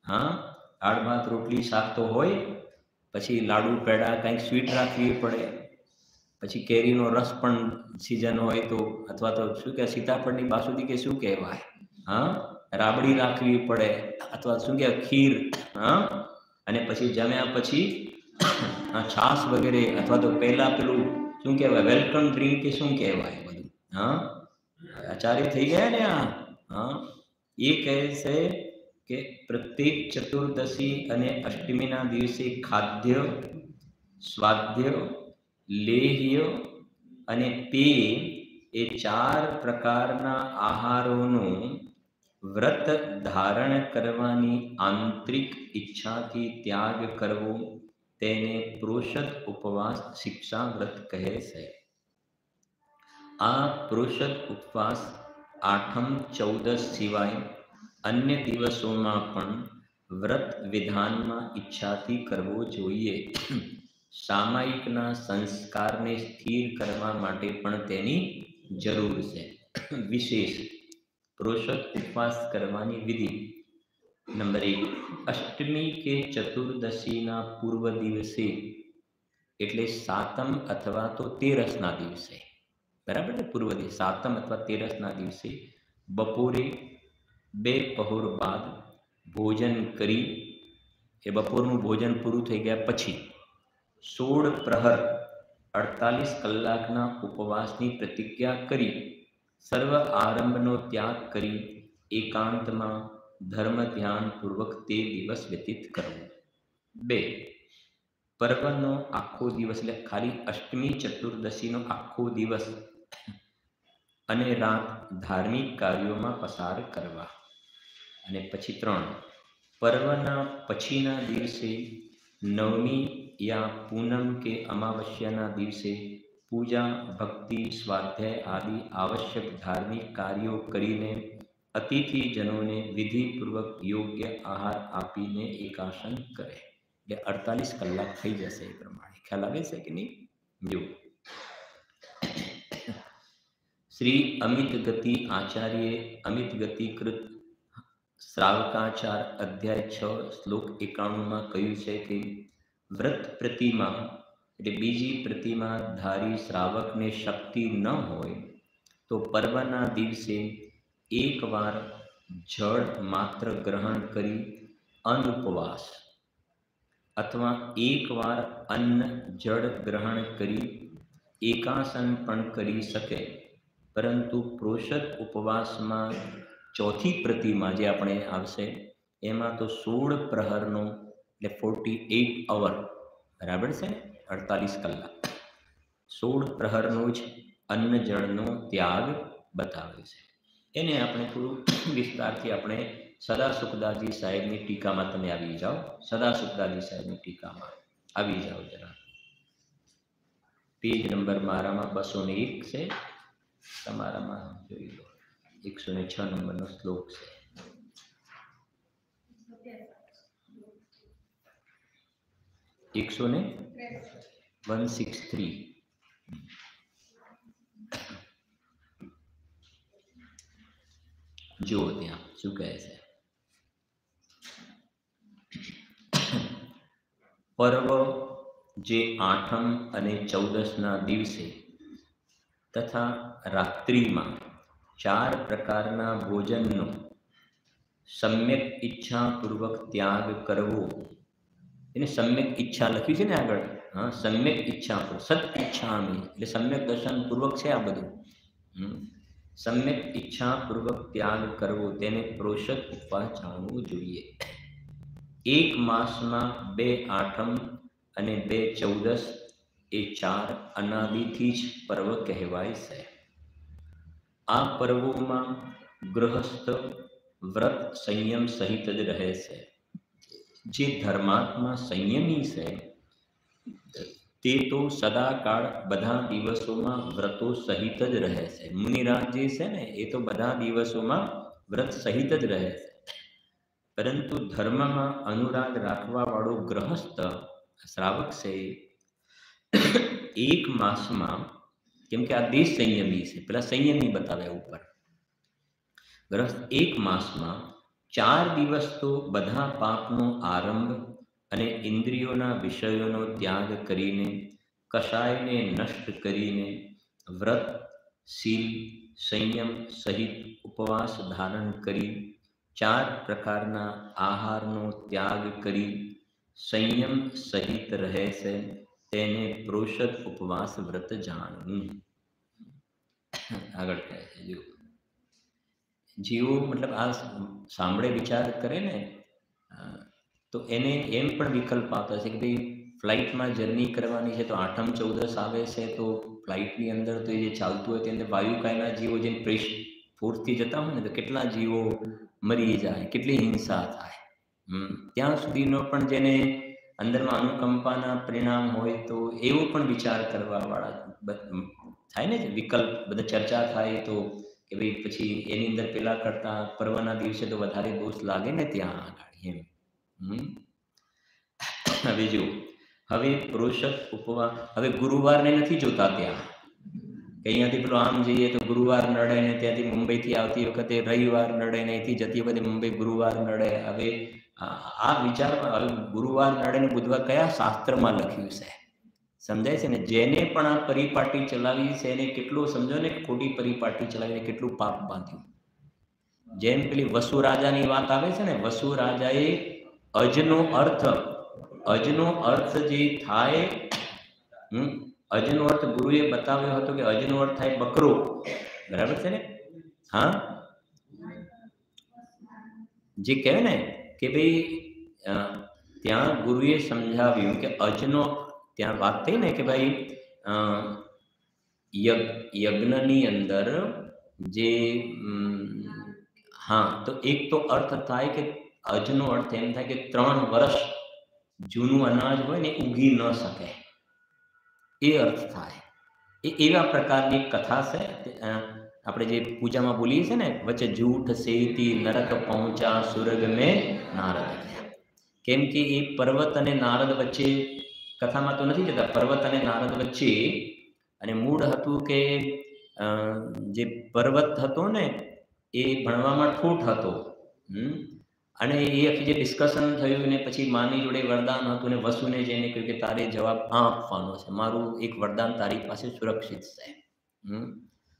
Speaker 1: હા, દાળ ભાત રોટલી શાક તો હોય, પછી લાડુ પેડા કંઈક સ્વીટ રાખવી પડે, પછી કેરીનો રસ પણ સિઝન હોય તો, અથવા તો શું કહેવાય સીતાફળની બાસુંદી કે શું કહેવાય, હા, રાબડી રાખવી પડે, અથવા શું કહેવાય ખીર, હા. અને પછી જમ્યા પછી છાશ વગેરે, અથવા તો પહેલા પેલું શું કહેવાય વેલકમ ડ્રિંક કે શું કહેવાય બધું, હા. આચાર્ય થઈ ગયા ને આ, હા. એ કહે છે કે પ્રત્યેક ચતુર્દશી અને અષ્ટમીના દિવસે ખાદ્ય, સ્વાદ્ય, લેહ્ય અને પેય એ 4 પ્રકારના આહારોનું વ્રત ધારણ કરવાની આંતરિક ઈચ્છાથી ત્યાગ કરવો, તેને પ્રોષદ ઉપવાસ શિક્ષા વ્રત કહે છે. આ પ્રોષદ ઉપવાસ આઠમ, ચૌદસ સિવાય અન્ય દિવસોમાં પણ વ્રત વિધાનમાં ઈચ્છાથી કરવો જોઈએ. સામાયિકના સંસ્કારને સ્થિર કરવા માટે પણ તેની જરૂર છે. વિશેષ પ્રોષદ ઉપવાસ કરવાની વિધિ. નંબર 1, અષ્ટમી કે ચતુર્દશીના પૂર્વ દિવસે, એટલે સાતમ અથવા તો તેરસના દિવસે, બરાબર ને, પૂર્વ દિવસ સાતમ અથવા તેરસના દિવસે બપોરે 2 પહોર બાદ ભોજન કરી, એ બપોરનું ભોજન પૂરું થઈ ગયા પછી 16 પ્રહર 48 કલાકના ઉપવાસની પ્રતિજ્ઞા કરી સર્વ આરંભનો ત્યાગ કરી એકાંતમાં ધર્મ ધ્યાનપૂર્વક તે દિવસ વ્યતીત કરવો. 2, પર્વનો આખો દિવસ, એટલે ખાલી અષ્ટમી ચતુર્દશીનો આખો દિવસ અને રાત ધાર્મિક કાર્યોમાં પસાર કરવા. અને પછી 3, પર્વના પછીના દિવસે નવમી યા પૂનમ કે અમાવસ્યાના દિવસે પૂજા, ભક્તિ, સ્વાધ્યાય આદિ આવશ્યક ધાર્મિક કાર્યો કરીને અતિથિજનોને વિધિપૂર્વક યોગ્ય આહાર આપીને એકાસન કરે. એટલે 48 કલાક થઈ જશે એ પ્રમાણે. ખ્યાલ આવે છે કે નહીં? જો શ્રી અમિત ગતિ આચાર્ય અમિત ગતિકૃત શ્રાવકાચાર અધ્યાય 6 શ્લોક 91માં કહ્યું છે કે વ્રત પ્રતિમા એટલે બીજી પ્રતિમા ધારી શ્રાવકને શક્તિ ન હોય તો પર્વના દિવસે એકવાર જળ માત્ર ગ્રહણ કરી અનુપવાસ, અથવા એકવાર અન્ન જળ ગ્રહણ કરી એકાસન પણ કરી શકે. પરંતુ પ્રોષદ ઉપવાસમાં ચોથી પ્રતિમા જે આપણે આવશે એમાં તો 16 પ્રહરનો એટલે 48 અવર, બરાબર છે, 48 કલાક 16 પ્રહરનો જ અન્ન જળનો ત્યાગ બતાવે છે. એને આપણે થોડું વિસ્તારથી આપણે સદાસુખદાસજી સાહેબની ટીકામાં તમે આવી જાઓ. સદાસુખદાસજી સાહેબની ટીકામાં આવી જાઓ જરા. પેજ નંબર મારામાં 201 છે, તમારામાં જોઈ લો 106 નંબરનો શ્લોક છે. એકસો ને 163. જુઓ ત્યાં શું કહે છે. પર્વ જે આઠમ અને ચૌદસના દિવસે તથા રાત્રિમાં 4 પ્રકારના ભોજનનો સમ્યક ઈચ્છાપૂર્વક ત્યાગ કરવો. એને સમ્યક ઈચ્છા લખી છે ને આગળ, હા, સમ્યક ઈચ્છા, સત ઈચ્છામી એટલે સમ્યક દર્શન પૂર્વક છે આ બધું. સમ્યક ઈચ્છાપૂર્વક ત્યાગ કરવો તેને પ્રોષદ ઉપવાસ જાણવું જોઈએ. 1 માસમાં 2 આઠમ અને 2 ચૌદસ એ 4 અનાદિથી જ પર્વ કહેવાય છે. આ પર્વોમાં ગૃહસ્થ વ્રત સંયમ સહિત જ રહે છે. જે ધર્માત્મા સંયમી છે તે તો સદાકાળ બધા દિવસોમાં વ્રતો સહિત જ રહે છે. મુનિરાજ જે છે ને એ તો બધા દિવસોમાં વ્રત સહિત જ રહે છે. પરંતુ ધર્મમાં અનુરાગ રાખવા વાળો ગ્રહસ્થ શ્રાવક છે એક માસમાં, કેમ કે આ દેશ સંયમી છે, પેલા સંયમી બતાવ્યા ઉપર, ગ્રહસ્થ એક માસમાં 4 દિવસ તો બધા પાપનો આરંભ અને ઇન્દ્રિયોના વિષયોનો ત્યાગ કરીને, કષાયને નષ્ટ કરીને, વ્રત, શીલ, સંયમ સહિત ઉપવાસ ધારણ કરી, 4 પ્રકારના આહારનો ત્યાગ કરી સંયમ સહિત રહે છે તેને પ્રોષદ ઉપવાસ વ્રત જાણવું. આગળ કહે છે જેવો મતલબ આ સાંભળે વિચાર કરે ને તો એને એમ પણ વિકલ્પ આપે છે કે ભાઈ ફ્લાઇટમાં જર્ની કરવાની છે તો આઠમ ચૌદસ આવે છે તો ફ્લાઇટની અંદર તો એ જે ચાલતું હોય તેની અંદર વાયુકાયના જીવો જેમ ફોર્સથી જતા હોય ને તો કેટલા જીવો મરી જાય, કેટલી હિંસા થાય. ત્યાં સુધીનો પણ જેને અંદરમાં અનુકંપાના પરિણામ હોય તો એવો પણ વિચાર કરવાવાળા થાય ને, વિકલ્પ બધા ચર્ચા થાય તો કે ભાઈ પછી એની અંદર પેલા કરતા પર્વના દિવસે તો વધારે દોષ લાગે ને ત્યાં આગળ એમ. હવે જો હવે પ્રોષદ ઉપવાસ, હવે ગુરુવારને નથી જોતા ત્યાં કે અહીંયાથી પેલો આમ જઈએ તો ગુરુવાર નડે ને ત્યાંથી મુંબઈથી આવતી વખતે રવિવાર નડે ને અહીંથી જતી વખતે મુંબઈ ગુરુવાર નડે. હવે આ વિચારમાં હવે ગુરુવાર નડે ને બુધવાર કયા શાસ્ત્રમાં લખ્યું છે સમજાય છે ને? જેને પણ આ પરિપાટી ચલાવી છે એને કેટલું સમજો ને, ખોટી પરિપાટી ચલાવીને કેટલું પાપ બાંધ્યું. જેમ પેલી વસુ રાજાની વાત આવે છે ને, વસુ રાજાએ અજનો અર્થ જે થાય, અજનો અર્થ ગુરુએ બતાવ્યો હતો કે અજનો અર્થ થાય બકરો, બરાબર છે ને? હા, જે કહેવાય ને કે ભાઈ ત્યાં ગુરુએ સમજાવ્યું કે અજનો, ત્યાં વાત થઈ ને કે ભાઈ યજ્ઞની અંદર જે હા, તો એક તો અર્થ થાય કે અજનો અર્થ એમ થાય કે 3 વર્ષ જૂનું અનાજ હોય ને ઉગી ન શકે, એ અર્થ થાય. એ એવા પ્રકારની કથા છે. આપણે જે પૂજામાં બોલીએ છીએ ને, વચ્ચે જૂઠ સેતી નરક પહોંચા સુરગ મેં નારદ ગયા. કેમ કે એ પર્વત અને નારદ વચ્ચે, કથામાં તો નથી જતા, પર્વત અને નારદ વચ્ચે, અને મૂળ હતું કે જે પર્વત હતો ને એ ભણવામાં ઠોઠ હતો, અને એ આખી જે ડિસ્કશન થયું ને પછી માની જોડે વરદાન હતું ને વસુને જઈને કહ્યું કે તારે જવાબ આ આપવાનો છે, મારું એક વરદાન તારી પાસે સુરક્ષિત છે.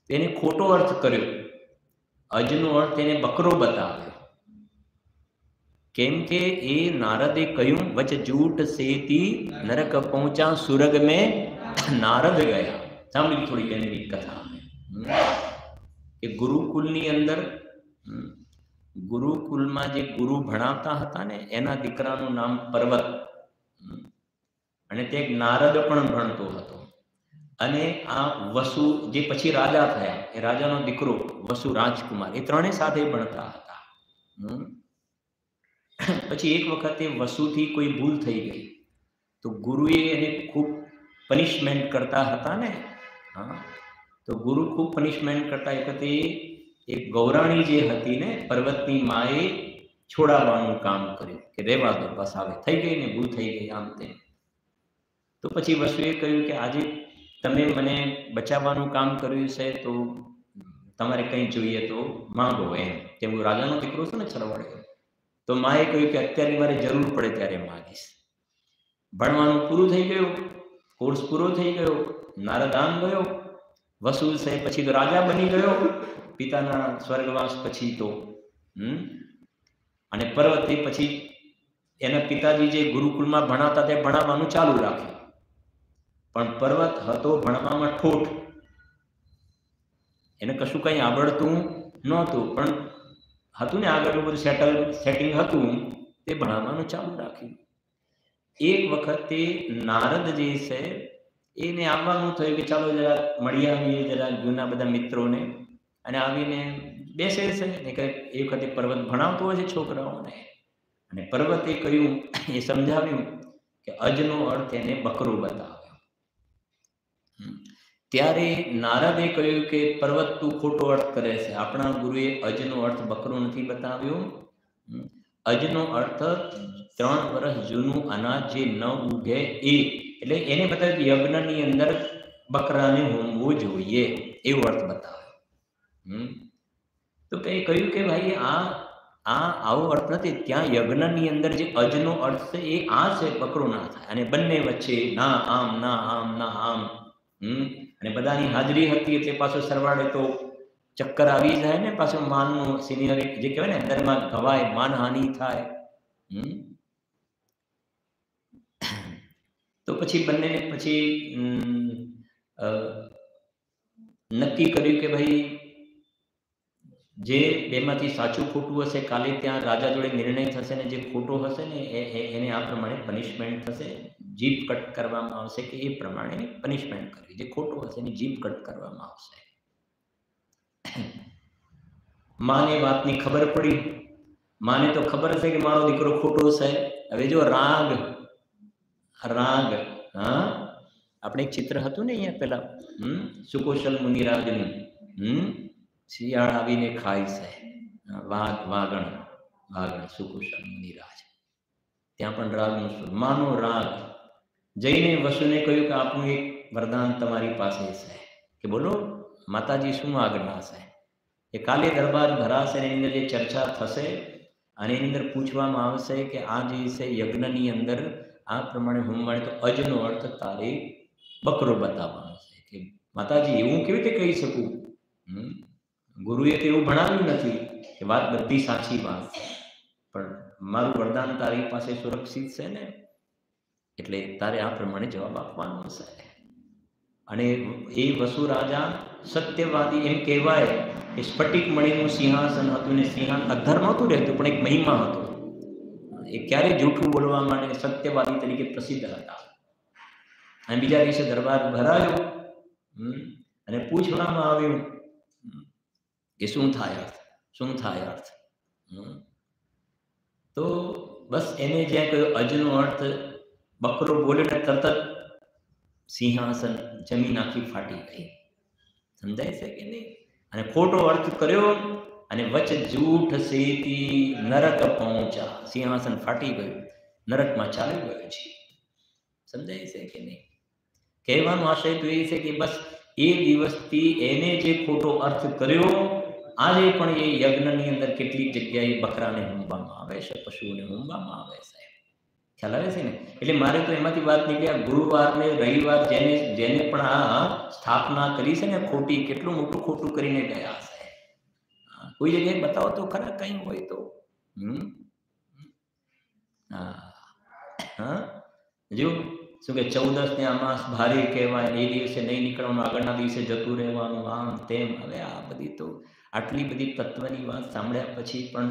Speaker 1: એને ખોટો અર્થ કર્યો, અજનો અર્થ એને બકરો બતાવ્યો. કેમ કે એ નારદે કહ્યું વચ જૂઠ સેતી નરક પહોંચા સુરગ મેં નારદ ગયા. સાંભળી થોડી એની કથા કે ગુરુકુલની અંદર, ગુરુકુલમાં જે ગુરુ ભણાવતા હતા ને એના દીકરાનું નામ પર્વત, અને તે એક નારદ પણ ભણતો હતો. અને આ વસુ જે પછી રાજા થયા, એ રાજાનો દીકરો વસુ રાજકુમાર, એ ત્રણે સાથે ભણતા હતા. પછી એક વખતે વસુથી કોઈ ભૂલ થઈ ગઈ તો ગુરુએ એને ખૂબ પનિશમેન્ટ કરતા હતા ને, તો ગુરુ ખૂબ પનિશમેન્ટ કરતા વખતે એક ગૌરાણી જે હતી ને પર્વતની માએ છોડાવવાનું કામ કર્યું કે રહેવા દો, બસ આવે થઈ ગઈ ને, ભૂલ થઈ ગઈ આમ તેમ. તો પછી વસુએ કહ્યું કે આજે તમે મને બચાવવાનું કામ કર્યું છે તો તમારે કંઈ જોઈએ તો માંગો એમ. તેમ રાજાનો દીકરો છે ને છરવાડ્યો, તો માએ કહ્યું કે અત્યારે મારે જરૂર પડે ત્યારે માગીશ. ભણવાનું પૂરું થઈ ગયું, કોર્સ પૂરો થઈ ગયો, નારદામ ગયો, વસુ છે પછી તો રાજા બની ગયો પિતાના સ્વર્ગવાસ પછી તો. અને પર્વતે પછી એના પિતાજી જે ગુરુકુળમાં ભણાવતા તે ભણાવવાનું ચાલુ રાખ્યું, પણ પર્વત હતો ભણવામાં ઠોઠ, એને કશું કંઈ આવડતું નહોતું, પણ હતું ને આગળનું બધું સેટિંગ હતું, તે ભણાવવાનું ચાલુ રાખ્યું. એક વખતે નારદ જે છે એને આવવાનું થયું કે ચાલો જરા મળી આવીએ જરા જૂના બધા મિત્રોને. અને આવીને બેસે છે ને કંઈક એ વખતે પર્વત ભણાવતો હોય છે છોકરાઓને, અને પર્વતે કહ્યું, એ સમજાવ્યું કે અજનો અર્થ એને બકરો બતાવ્યો. ત્યારે નારદે કહ્યું કે પર્વત તું ખોટો અર્થ કરે છે, આપણા ગુરુએ અજનો અર્થ બકરો નથી બતાવ્યો. અજનો અર્થ 3 વર્ષ જૂનું અનાજ જે ન ઉગે એ, એટલે એને બતાવ્યું યજ્ઞની અંદર બકરાને હોમવું જોઈએ, એવો અર્થ બતાવ્યો. તો કઈ કહ્યું કે ભાઈ આવો અર્થ નથી, ત્યાં યજ્ઞની અંદર જે અજનો અર્થ છે એ આ છે, બકરો ના થાય. અને બંને વચ્ચે ના આમ ના આમ ના આમ, અને બધાની હાજરી હતી એટલે પાછો સરવાળે તો ચક્કર આવી જાય ને, પાછું માનનું સિનિયરિટી જે કહેવાય ને અંદરમાં ગવાય, માનહાનિ થાય. તો પછી બંનેને પછી નક્કી કર્યું કે ભાઈ જે બેમાંથી સાચું ખોટું હશે કાલે ત્યાં રાજા જોડે નિર્ણય થશે ને, જે ખોટો હશે ને એને આ પ્રમાણે પનિશમેન્ટ થશે, જીભ કટ કરવામાં આવશે કે એ પ્રમાણે પનિશમેન્ટ કરવી. જે ખોટો હશે એની જીભ કટ કરવામાં આવશે. માને વાતની ખબર પડી, માને તો ખબર હશે કે મારો દીકરો ખોટો છે. હવે જો રાગ, હા, આપણે એક ચિત્ર હતું ને અહીંયા પેલા સુકોશલ મુનિરાજનું, શિયાળ આવીને ખાય છે, વાગણ સુકુશલ મુનિરાજ, ત્યાં પણ રાગનું સ્વર, માનો રાગ. જઈને વસુને કહ્યું કે આપનું એક વરદાન તમારી પાસે છે, કે બોલો માતાજી શું આજ્ઞા છે. એ કાલે દરબાર ભરાશે, એની અંદર જે ચર્ચા થશે અને એની અંદર પૂછવામાં આવશે કે આ જે છે યજ્ઞની અંદર આ પ્રમાણે હોમવાણી, તો અજનો અર્થ તારે બકરો બતાવવાનો છે. કે માતાજી એવું કેવી રીતે કહી શકું, ગુરુએ તો એવું ભણાવ્યું નથી કે વાત બધી સાચી વાત છે, પણ મારું વરદાન તારી પાસે સુરક્ષિત છે ને, એટલે તારે આ પ્રમાણે જવાબ આપવાનો છે. અને એ વસુ રાજા સત્યવાદી એમ કહેવાય કે સ્ફટિક મણીનું સિંહાસન હતું ને, સિંહાસન અધર્મ હતું રહેતું પણ એક મહિમા હતો. એ ક્યારે જૂઠું બોલવા માટે સત્યવાદી તરીકે પ્રસિદ્ધ હતા. અને બીજા દિવસે દરબાર ભરાયો અને પૂછવામાં આવ્યું કે શું થાય અર્થ. તો બસ એને જ્યાં કહ્યું અજનો અર્થ બકરો બોલે ને તરત જ સિંહાસન જમીન આખી ફાટી ગઈ. સમજાય છે કે નહીં? અને ખોટો અર્થ કર્યો અને વચ્ચે જૂઠ સેતી નરક પહોંચા, સિંહાસન ફાટી ગયું, નરકમાં ચાલી ગયો છે. સમજાય છે કે નહીં? કહેવાનો આશય તો એ છે કે બસ એ દિવસથી એને જે ખોટો અર્થ કર્યો, આજે પણ એ યજ્ઞની અંદર કેટલીક જગ્યાએ બકરાને હોમવામાં આવે છે, પશુઓને હોમવામાં આવે છે. ખ્યાલ આવે છે ને? એટલે મારે તો એમાંથી વાત નીકળી, ગુરુવાર ને રવિવાર જેને પણ આ સ્થાપના કરી છે ને ખોટી, કેટલું મોટું ખોટું કરીને ગયા છે. કોઈ જગ્યાએ બતાવો તો ખરા કઈ હોય તો. જો શું કે 14 ને અમાસ ભારે કહેવાય, એ દિવસે નહીં નીકળવાનું, આગળના દિવસે જતું રહેવાનું, આમ તેમ. હવે આ બધી તો આટલી બધી તત્વની વાત સાંભળ્યા પછી પણ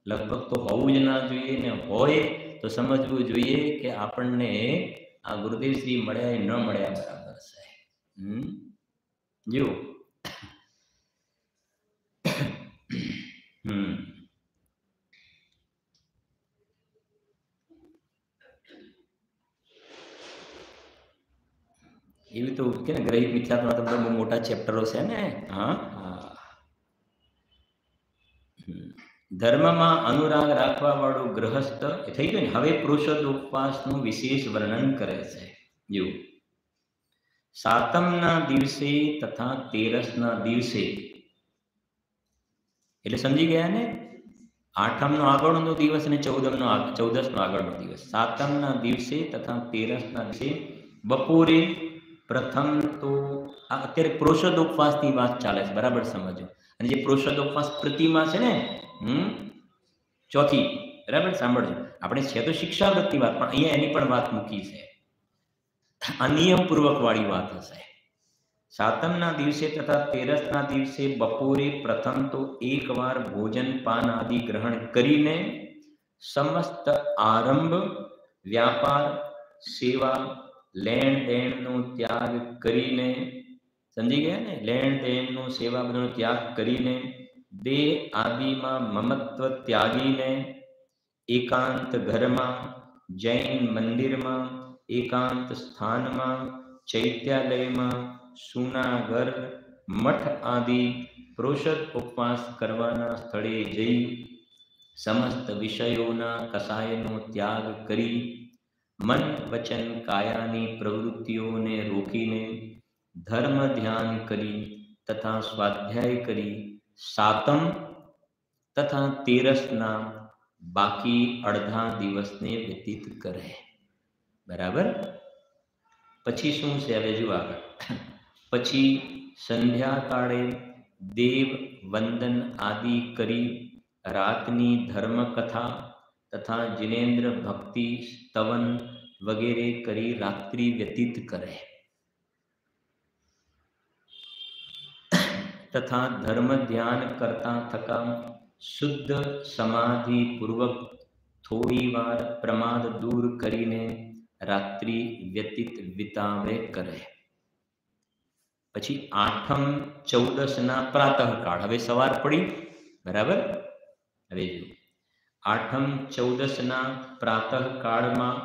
Speaker 1: લગભગ તો હોવું જ ના જોઈએ, ને હોય તો સમજવું જોઈએ કે આપણને આ ગુરુદેવ શ્રી મળ્યા ન મળ્યા બરાબર છે. જો એવી તો કે ને ગ્રહિત મિથ્યાત્વના તો બહુ મોટા ચેપ્ટરો છે ને. ધર્મમાં અનુરાગ રાખવા વાળું ગ્રહસ્થ થઈ ગયું ને. હવે પુરુષોત્તમ વિશેષ વર્ણન કરે છે. જો સાતમના દિવસે તથા 13ના દિવસે, એટલે સમજી ગયા ને, 8મનો આગળનો દિવસ અને 14નો આગળનો દિવસ. સાતમના દિવસે તથા 13ના દિવસે બપોરે પ્રથમ તો અત્યારે પુરુષોત્તમ વાત ચાલે છે, બરાબર સમજો. અને જે પુરુષોત્તમ પ્રતિમા છે ને ચોથી, બરાબર સાંભળજો. આપણે છે તો શિક્ષાવૃત્તિ વાત, પણ અહીંયા એની પણ વાત મૂકી છે. આ નિયમપૂર્વક વાળી વાત હશે. સાતમના દિવસે તથા 13ના દિવસે બપોરે પ્રથમ તો એકવાર ભોજન પાન આદિ ગ્રહણ કરીને સમસ્ત આરંભ, વ્યાપાર, સેવા, લેણ દેણનો ત્યાગ કરીને સમજી ગયા ને? લેણ દેણનો સેવા બધાનો ત્યાગ કરીને, દેહ આદિમાં મમત્વ ત્યાગીને, એકાંત ઘરમાં, જૈન મંદિરમાં, એકાંત સ્થાનમાં, ચૈત્યાલયમાં, સુનાગર, મઠ આદિ પ્રોષદ ઉપવાસ કરવાના સ્થળે જઈ સમસ્ત વિષયોના કસાયનો ત્યાગ કરી, મન વચન કાયાની પ્રવૃત્તિઓને રોકીને ધર્મ ધ્યાન કરી તથા સ્વાધ્યાય કરી સાતમ તથા તેરસના બાકી અડધા દિવસને વ્યતીત કરે. બરાબર? પછી શું છે હવે જો આગળ. પછી સંધ્યાકાળે દેવ વંદન આદિ કરી રાતની ધર્મકથા તથા જિનેન્દ્ર ભક્તિ સ્તવન વગેરે કરી રાત્રિ વ્યતીત કરે. તથા ધર્મ ધ્યાન કરતા થકા શુદ્ધ સમાધિ પૂર્વક થોડી વાર પ્રમાદ દૂર કરીને રાત્રિ વ્યતીત વિતાવે કરે. પછી આઠમ ચૌદસના પ્રાતઃકાળ. હવે સવાર પડી. બરાબર? હવે જો આઠમ ચૌદસના પ્રાતઃકાળમાં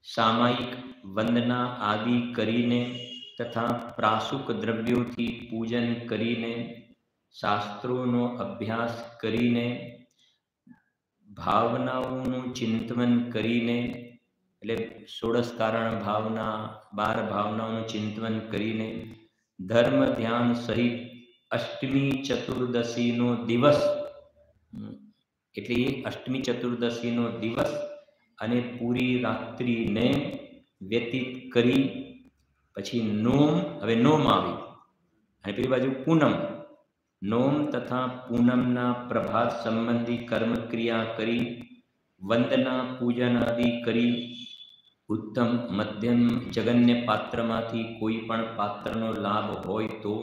Speaker 1: સામાયિક વંદના આદિ કરીને તથા પ્રાસુક દ્રવ્યોથી પૂજન કરીને શાસ્ત્રોનો અભ્યાસ કરીને ભાવનાઓનું ચિંતન કરીને, એટલે 16 કારણ ભાવના, 12 ભાવનાઓનું ચિંતન કરીને ધર્મ ધ્યાન સહિત અષ્ટમી ચતુર્દશીનો દિવસ, એટલે અષ્ટમી ચતુર્દશીનો દિવસ અને પૂરી રાત્રિને વ્યતીત કરી પછી નોમ, હવે નોમ આવી અને પેલી બાજુ પૂનમ, નોમ તથા પૂનમના પ્રભાત સંબંધી કર્મ ક્રિયા કરી વંદના પૂજન આદિ કરી ઉત્તમ મધ્યમ જગન્ય પાત્રમાંથી કોઈ પણ પાત્રનો લાભ હોય તો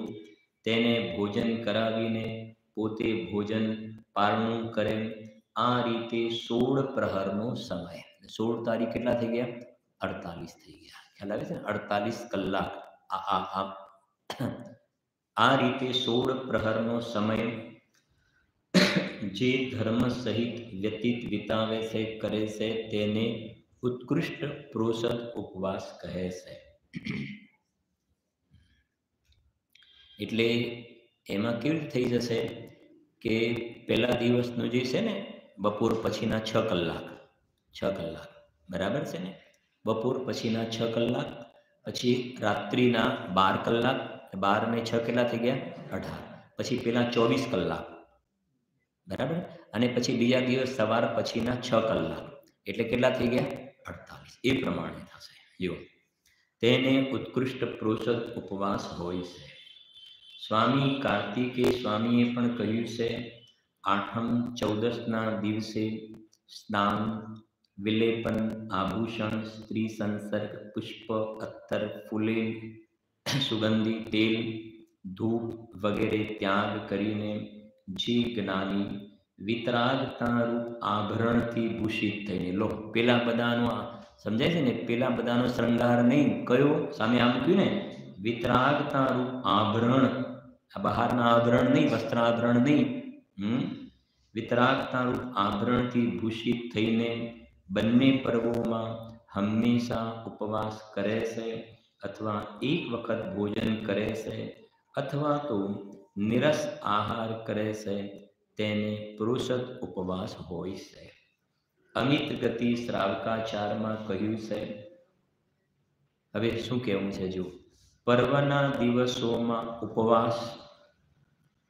Speaker 1: તેને ભોજન કરાવીને પોતે ભોજન પારણું કરે. આ રીતે 16 પ્રહરનો સમય. 16 તારીખ કેટલા થઈ ગયા? 48 થઈ ગયા. ખ્યાલ આવે છે ને? 48 કલાક. આ રીતે 16 પ્રહરનો સમય જે ધર્મ સહિત વ્યતીત વિતાવે છે, કરે છે, તેને ઉત્કૃષ્ટ પ્રોષદ ઉપવાસ કહે છે. એટલે એમાં કેવી થઈ જશે કે પહેલા દિવસનું જે છે ને બપોર પછીના 6 કલાક, 6 કલાક બરાબર છે ને? બપોર પછીના 6 કલાક, પછી રાત્રિના 12 કલાક, 12 ને 6 કેટલા થઈ ગયા? 18. પછી પેલા 24 કલાક બરાબર, અને પછી બીજા દિવસ સવાર પછીના 6 કલાક, એટલે કેટલા થઈ ગયા? 48. એ પ્રમાણે થશે. જો તેને ઉત્કૃષ્ટ પ્રોષદ ઉપવાસ હોય છે. સ્વામી કાર્તિકે સ્વામીએ પણ કહ્યું છે, આઠમ ચૌદસના દિવસે સ્નાન, વિલેપન, આભૂષણ, સ્ત્રી સંસર્ગ, પુષ્પ, અત્તર, ફૂલે, સુગંધી તેલ, ધૂપ વગેરે ત્યાગ કરીને જે જ્ઞાની વિતરાગતા રૂપ આભરણથી ભૂષિત થઈને, લો પેલા બધાનો સમજાય છે ને, પેલા બધાનો શૃંગાર નહીં, કયો સામે આમ કહ્યું ને, વિતરાગતા રૂપ આભરણ, આ બહારના આભરણ નહીં, વસ્ત્રાભરણ નહીં, વિતરાગતા રૂપ આભરણથી ભૂષિત થઈને બંને પર્વોમાં હંમેશા ઉપવાસ કરે છે, અથવા એક વખત ભોજન કરે છે, અથવા તો નિરસ આહાર કરે છે, તેને પુરુષદ ઉપવાસ હોય છે. અમિત ગતિ શ્રાવકાચારમાં કહ્યું છે. હવે શું કહેવું છે? જો પર્વના દિવસોમાં ઉપવાસ,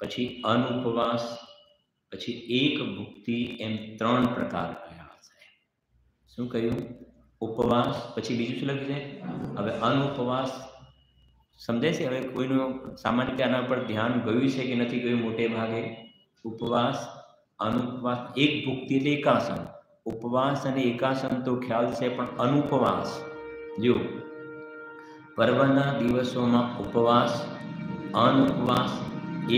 Speaker 1: પછી અનુપવાસ, પછી એક ભુક્તિ, એમ 3 પ્રકાર કયા છે. શું કહ્યું? ઉપવાસ, પછી બીજું શું લખ્યું છે? હવે અનુપવાસ સમજાય છે? હવે કોઈનું સામાન્ય રીતે આના પર ધ્યાન ગયું છે કે નથી ગયું? મોટે ભાગે ઉપવાસ, અનુપવાસ, એક ભુક્તિ એટલે એકાસન. ઉપવાસ અને એકાસન તો ખ્યાલ છે, પણ અનુપવાસ, જો પર્વના દિવસોમાં ઉપવાસ, અનુપવાસ,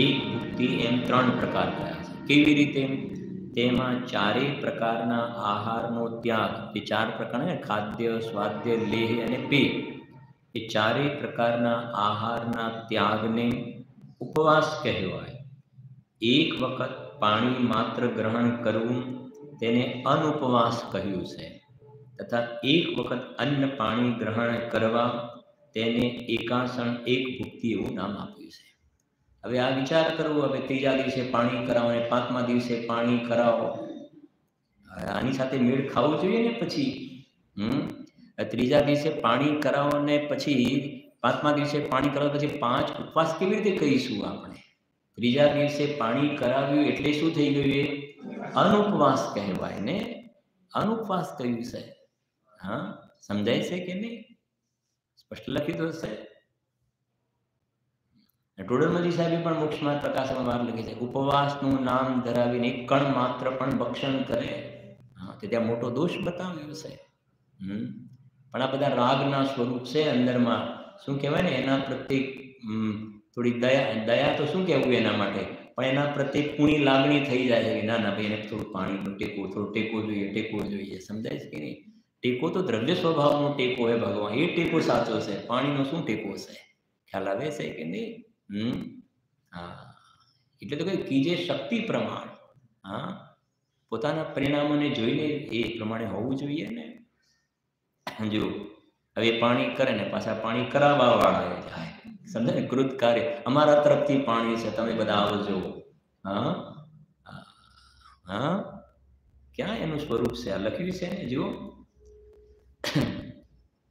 Speaker 1: એક ભુક્તિ, એમ 3 પ્રકાર કયા છે. કેવી રીતે? તેમાં 4 પ્રકારના આહારનો ત્યાગ, એ 4 પ્રકાર, ખાદ્ય, સ્વાદ્ય, લેહ અને પેય, એ ચારેય પ્રકારના આહારના ત્યાગને ઉપવાસ કહેવાય. એક વખત પાણી માત્ર ગ્રહણ કરવું તેને અનુપવાસ કહ્યું છે, તથા એક વખત અન્ન પાણી ગ્રહણ કરવા તેને એકાસણ એક ભુક્તિ એવું નામ આપ્યું છે. હવે આ વિચાર કરવો, હવે ત્રીજા દિવસે પાણી કરાવો અને પાંચમા દિવસે પાણી કરાવો, આની સાથે મેળ ખાવું જોઈએ ને. પછી ત્રીજા દિવસે પાણી કરાવો ને પછી પાંચમા દિવસે પાણી કરાવો, પછી 5 ઉપવાસ કેવી રીતે કહીશું આપણે? ત્રીજા દિવસે પાણી કરાવ્યું એટલે શું થઈ ગયું? એ અનુપવાસ કહેવાય ને. અનુપવાસ કહ્યું છે. હા, સમજાય છે કે નહીં? સ્પષ્ટ લખી હશે. ટોડરમલ સાહેબે પણ મોક્ષમાં પ્રકાશમાં વાર લખી છે, ઉપવાસનું નામ ધરાવીને એક કણ માત્ર પણ ભક્ષણ કરે. હા, તો ત્યાં મોટો દોષ બતાવ્યો છે. પણ આ બધા રાગના સ્વરૂપ છે અંદરમાં. શું કહેવાય ને, એના પ્રત્યે થોડી દયા તો શું કહેવું એના માટે, પણ એના પ્રત્યે પૂરી લાગણી થઈ જાય છે કે ના ના ભાઈ, એને થોડું પાણીનો થોડો ટેકો જોઈએ. સમજાય છે કે નહીં? ટેકો તો દ્રવ્ય સ્વભાવનો ટેકો હે ભગવાન, એ ટેકો સાચો છે. પાણીનો શું ટેકો છે? ખ્યાલ આવે છે કે નહીં? હા, એટલે તો કઈ કીજે શક્તિ પ્રમાણ. હા, પોતાના પરિણામોને જોઈને એ પ્રમાણે હોવું જોઈએ ને. જો હવે પાણી કરે ને પાછા પાણી કરાવવા વાળા જાય, સમજે ને? કૃત કાર્ય, અમારા તરફથી પાણી છે, તમે બધા આવજો. હા હા, ક્યાં એનું સ્વરૂપ છે? આ લખ્યું છે ને, જુઓ.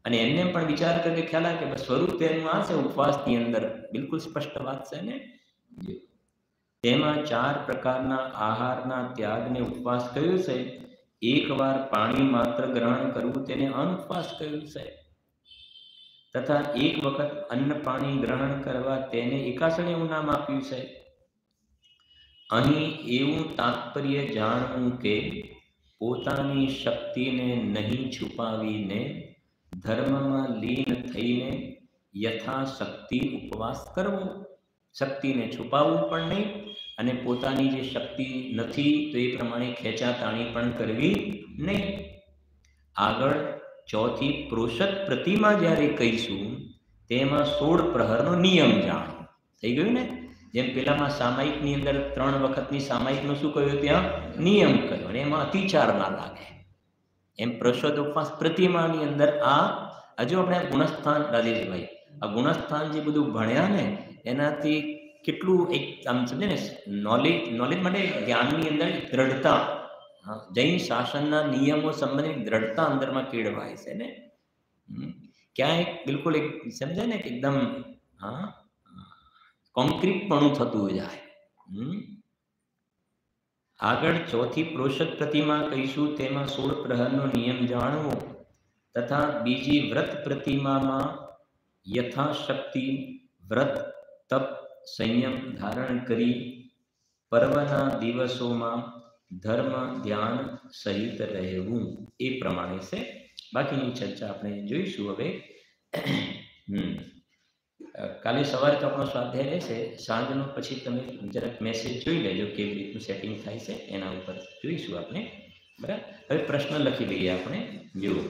Speaker 1: અને એમને પણ વિચાર કરીને ખ્યાલ આવે કે સ્વરૂપ તેનું આ છે. ઉપવાસની અંદર બિલકુલ સ્પષ્ટ વાત છે ને. તેમાં 4 પ્રકારના આહારના ત્યાગને ઉપવાસ કહ્યું છે. એકવાર પાણી માત્ર ગ્રહણ કરવું તેને અનુપવાસ કહ્યું છે, તથા એક વખત અન્ન પાણી ગ્રહણ કરવા તેને એકાસણ એવું નામ આપ્યું છે. અહીં એવું તાત્પર્ય જાણવું કે પોતાની શક્તિને નહીં છુપાવીને ધર્મમાં લીન થઈને યથાશક્તિ ઉપવાસ કરવો. શક્તિને છુપાવવું પણ નહીં, અને પોતાની જે શક્તિ નથી તો એ પ્રમાણે ખેંચાતાણી પણ કરવી નહીં. આગળ ચોથી પ્રોષક પ્રતિમા જ્યારે કહીશું તેમાં 16 પ્રહરનો નિયમ જાણો. થઈ ગયું ને? જેમ પેલામાં સામાયિકની અંદર 3 વખતની સામાયિકનું શું કહ્યું? ત્યાં નિયમ કહ્યો, અને એમાં અતિચાર ના લાગે. એમ પ્રસદ ઉપવાસ પ્રતિમાની અંદર આ હજુ આપણે ગુણસ્થાન, રાજેશભાઈ, આ ગુણસ્થાન જે બધું ભણ્યા ને એનાથી કેટલું એક આમ સમજે ને, નોલેજ માટે જ્ઞાનની અંદર દ્રઢતા, જૈન શાસનના નિયમો સંબંધિત દ્રઢતા અંદરમાં કેળવાય છે ને. ક્યાંય બિલકુલ એક સમજે ને કે એકદમ કોન્ક્રીટપણું થતું જાય. આગળ ચોથી પ્રોષક પ્રતિમા કહીશું, તેમાં 16 પ્રહરનો નિયમ જાણવો, તથા બીજી વ્રત પ્રતિમામાં યથાશક્તિ વ્રત, તપ, સંયમ ધારણ કરી પર્વના દિવસોમાં ધર્મ ધ્યાન સહિત રહેવું. એ પ્રમાણે છે. બાકીની ચર્ચા આપણે જોઈશું હવે. કાલે સવારે તો આપણો સ્વાધ્યાય રહેશે. સાંજનો પછી તમે જરાક મેસેજ જોઈ લેજો કેવી રીતનું સેટિંગ થાય છે, એના ઉપર જોઈશું આપણે. બરાબર. હવે પ્રશ્ન લખી લઈએ આપણે. જુઓ,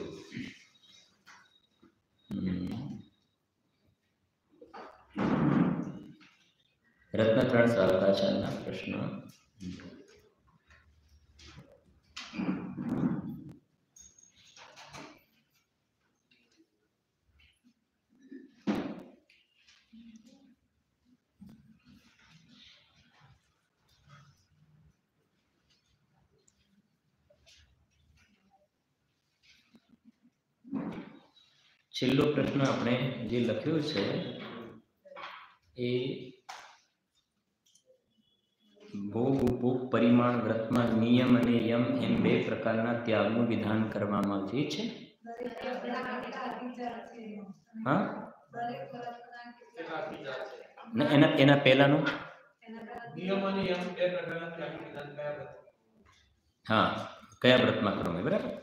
Speaker 1: રત્નત્રણ સાવકાચાર્યના પ્રશ્ન. છેલ્લો પ્રશ્ન આપણે જે લખ્યો છે એ ભોગ ઉપભોગ પરિમાણ વ્રતમાં નિયમ અને યમ એમ 2 પ્રકારના ત્યાગનું વિધાન કરવામાં આવે છે. હા, એના પહેલાનું હા, કયા વ્રતમાં કરવું? બરાબર.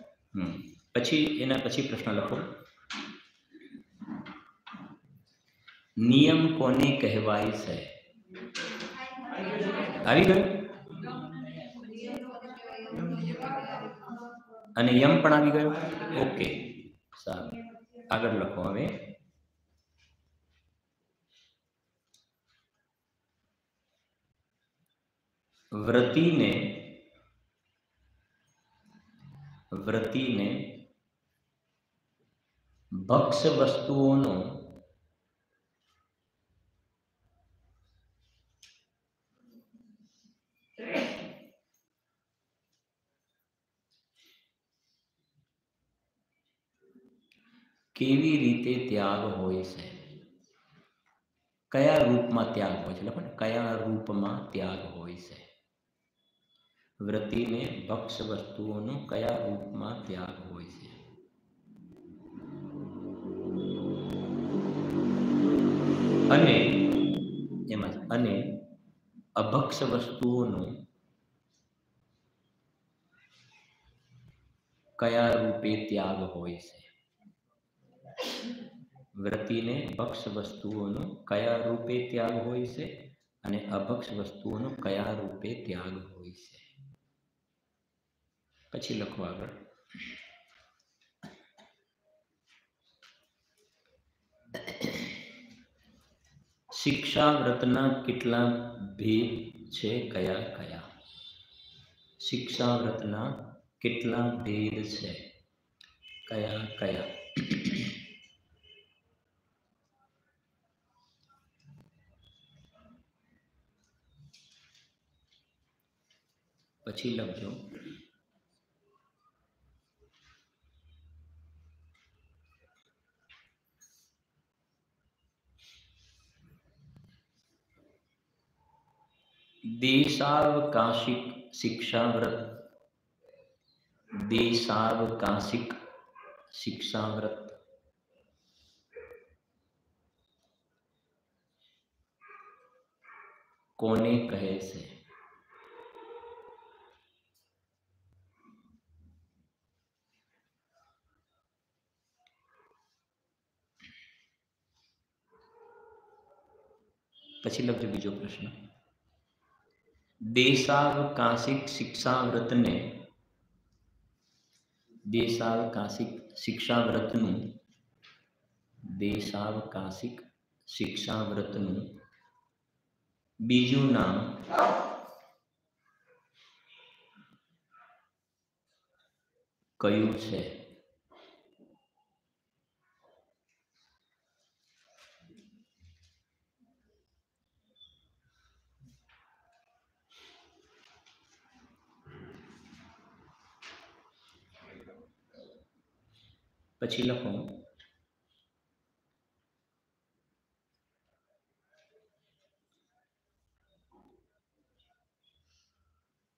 Speaker 1: પછી એના પછી પ્રશ્ન લખો, નિયમ કોને કહેવાય છે? આવી ગયું? અને યમ પણ આવી ગયો. ઓકે, સારું. આગળ લખો હવે. વ્રતિને ભક્ષ વસ્તુઓનો કેવી રીતે ત્યાગ હોય છે? કયા રૂપમાં ત્યાગ હોય છે? લખો ને, કયા રૂપમાં ત્યાગ હોય છે? વ્રતિને ભક્ષ વસ્તુઓનો કયા રૂપમાં ત્યાગ હોય છે? અને અભક્ષ વસ્તુઓનો કયા રૂપે ત્યાગ હોય છે? વ્રતિને ભક્ષ વસ્તુઓનો કયા રૂપે ત્યાગ હોય છે અને અભક્ષ વસ્તુઓનો કયા રૂપે ત્યાગ હોય છે? પછી લખો આગળ. શિક્ષાવ્રતના કેટલા ભેદ છે? કયા કયા? શિક્ષાવ્રતના કેટલા ભેદ છે? કયા કયા? પછી લખજો. દેશાવકાશિક શિક્ષાવ્રત. દેશાવકાશિક શિક્ષાવ્રત કોને કહે છે? પછી લખજો બીજો પ્રશ્ન. દેશાવકાશિક શિક્ષાવ્રતને દેશાવકાશિક શિક્ષાવ્રતનું બીજું નામ કયું છે? પછી લખો.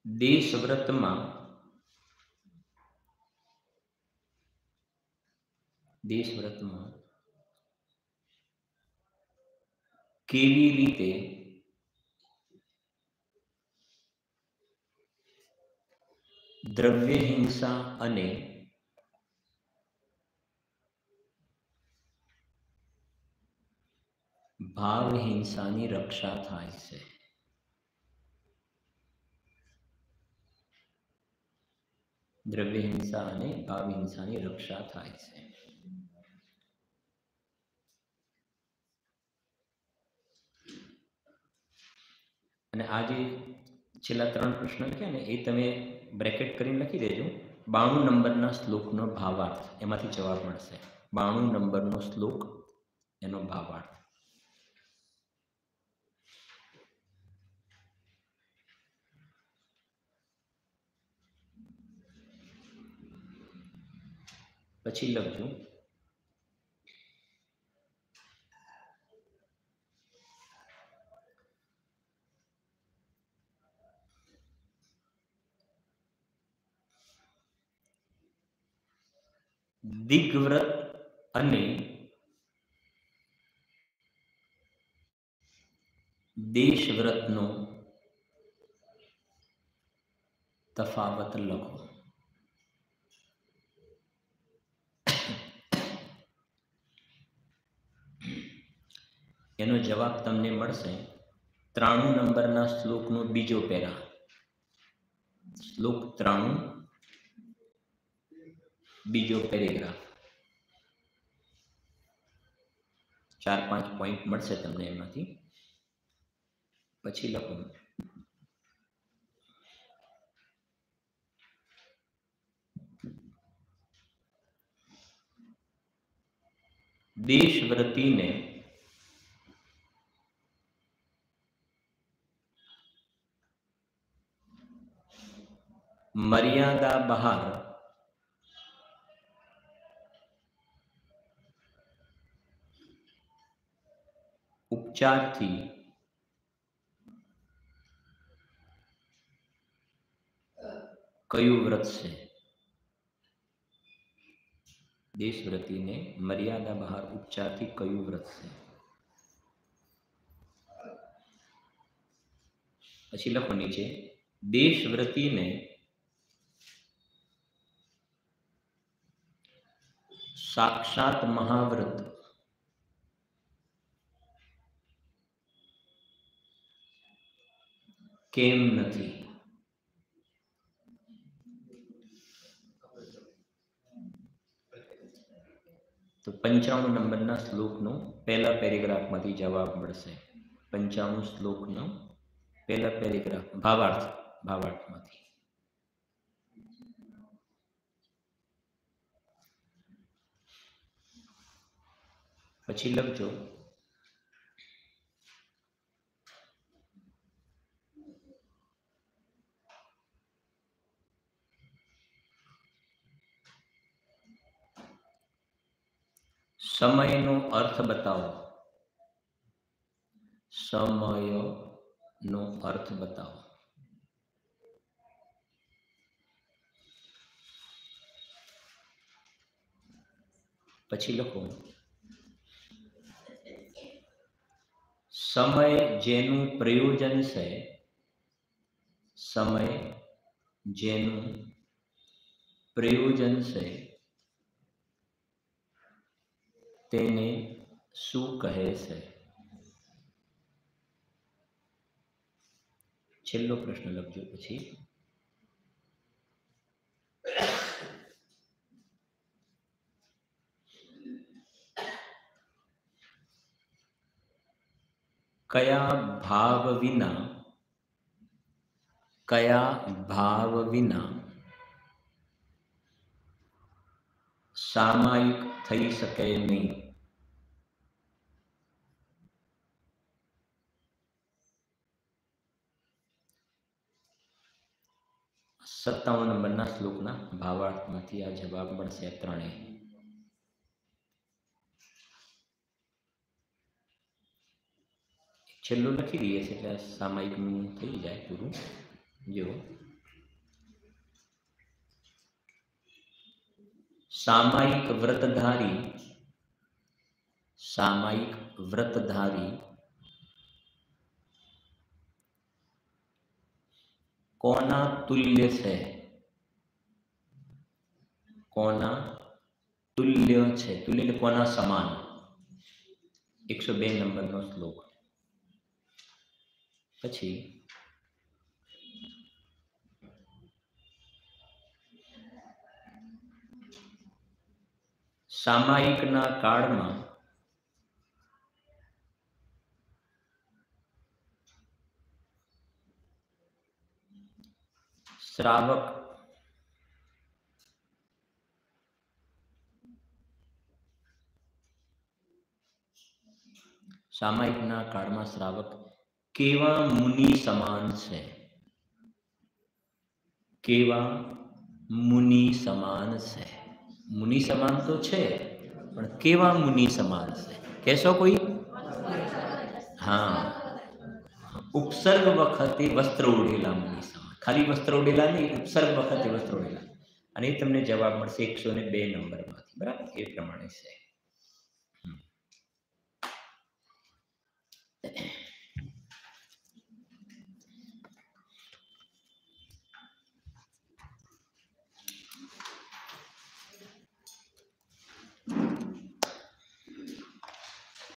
Speaker 1: દેશવ્રતમાં કેવી રીતે દ્રવ્ય હિંસા અને ભાવ હિંસાની રક્ષા થાય છે? દ્રવ્ય હિંસા અને ભાવ હિંસાની રક્ષા થાય છે. અને આ જે છેલ્લા 3 પ્રશ્ન લખ્યા ને એ તમે બ્રેકેટ કરીને લખી દેજો. 92 નંબરના શ્લોકનો ભાવાર્થ એમાંથી જવાબ મળશે. 92 નંબરનો શ્લોક, એનો ભાવાર્થ. પછી લખજો. દિગ્વ્રત અને દેશવ્રતનો તફાવત લખો. એનો જવાબ તમને મળશે 93 નંબરના શ્લોકનો બીજો પેરા. શ્લોક 93 બીજો પેરેગ્રાફ. 4-5 પોઈન્ટ મળશે તમને એમાંથી. પછી લખો. देशव्रती ने मर्यादा बहार उपचार थी कयु व्रत से? देशव्रती ने मर्यादा बहार उपचार थी कयु व्रत से? पछी लखो नीचे, देशव्रती ने साक्षात महाव्रत केम नथी? तो 95 नंबरना श्लोकनो पहला पेरेग्राफ मांथी जवाब मळशे। 95 श्लोकनो पहला पेरेग्राफ भावार्थ मांथी। पछी लखजो समयनो अर्थ बताओ। समयनो अर्थ बताओ। पछी लखो, समय जेनु प्रयोजन से, समय जेनु प्रयोजन से तेने शू कहे से? छेल्लो प्रश्न लखजो पछी। कया भाव विना सामायिक थई सके नहीं? 57 नंबरना श्लोकना भावार्थमांथी आ जवाब मळशे। त्रणेय छेल्लो लखी दीए छे એટલે સામાયિકનું થઈ જાય પૂરું। જો सामायिक व्रतधारी कोना तुल्य छे? कोना तुल्य छे? तुल्य એટલે कोना समान? 102 नंबरનો श्लोक। पछी सामायिकना काळमां श्रावक सामायिकना काळमां श्रावक केवा मुनि समान छे? केवा मुनि समान छे? मुनि समान तो छे पण केवा मुनि समान छे? कहेशो कोई? हाँ, उपसर्ग वखते वस्त्र ओढ़ेला मुनि समान। खाली वस्त्र ओढ़ेला नहीं, उपसर्ग वखते वस्त्र ओढ़ेला। अने तमने जवाब मळशे 102 नंबरमांथी। बराबर, ए प्रमाणे छे।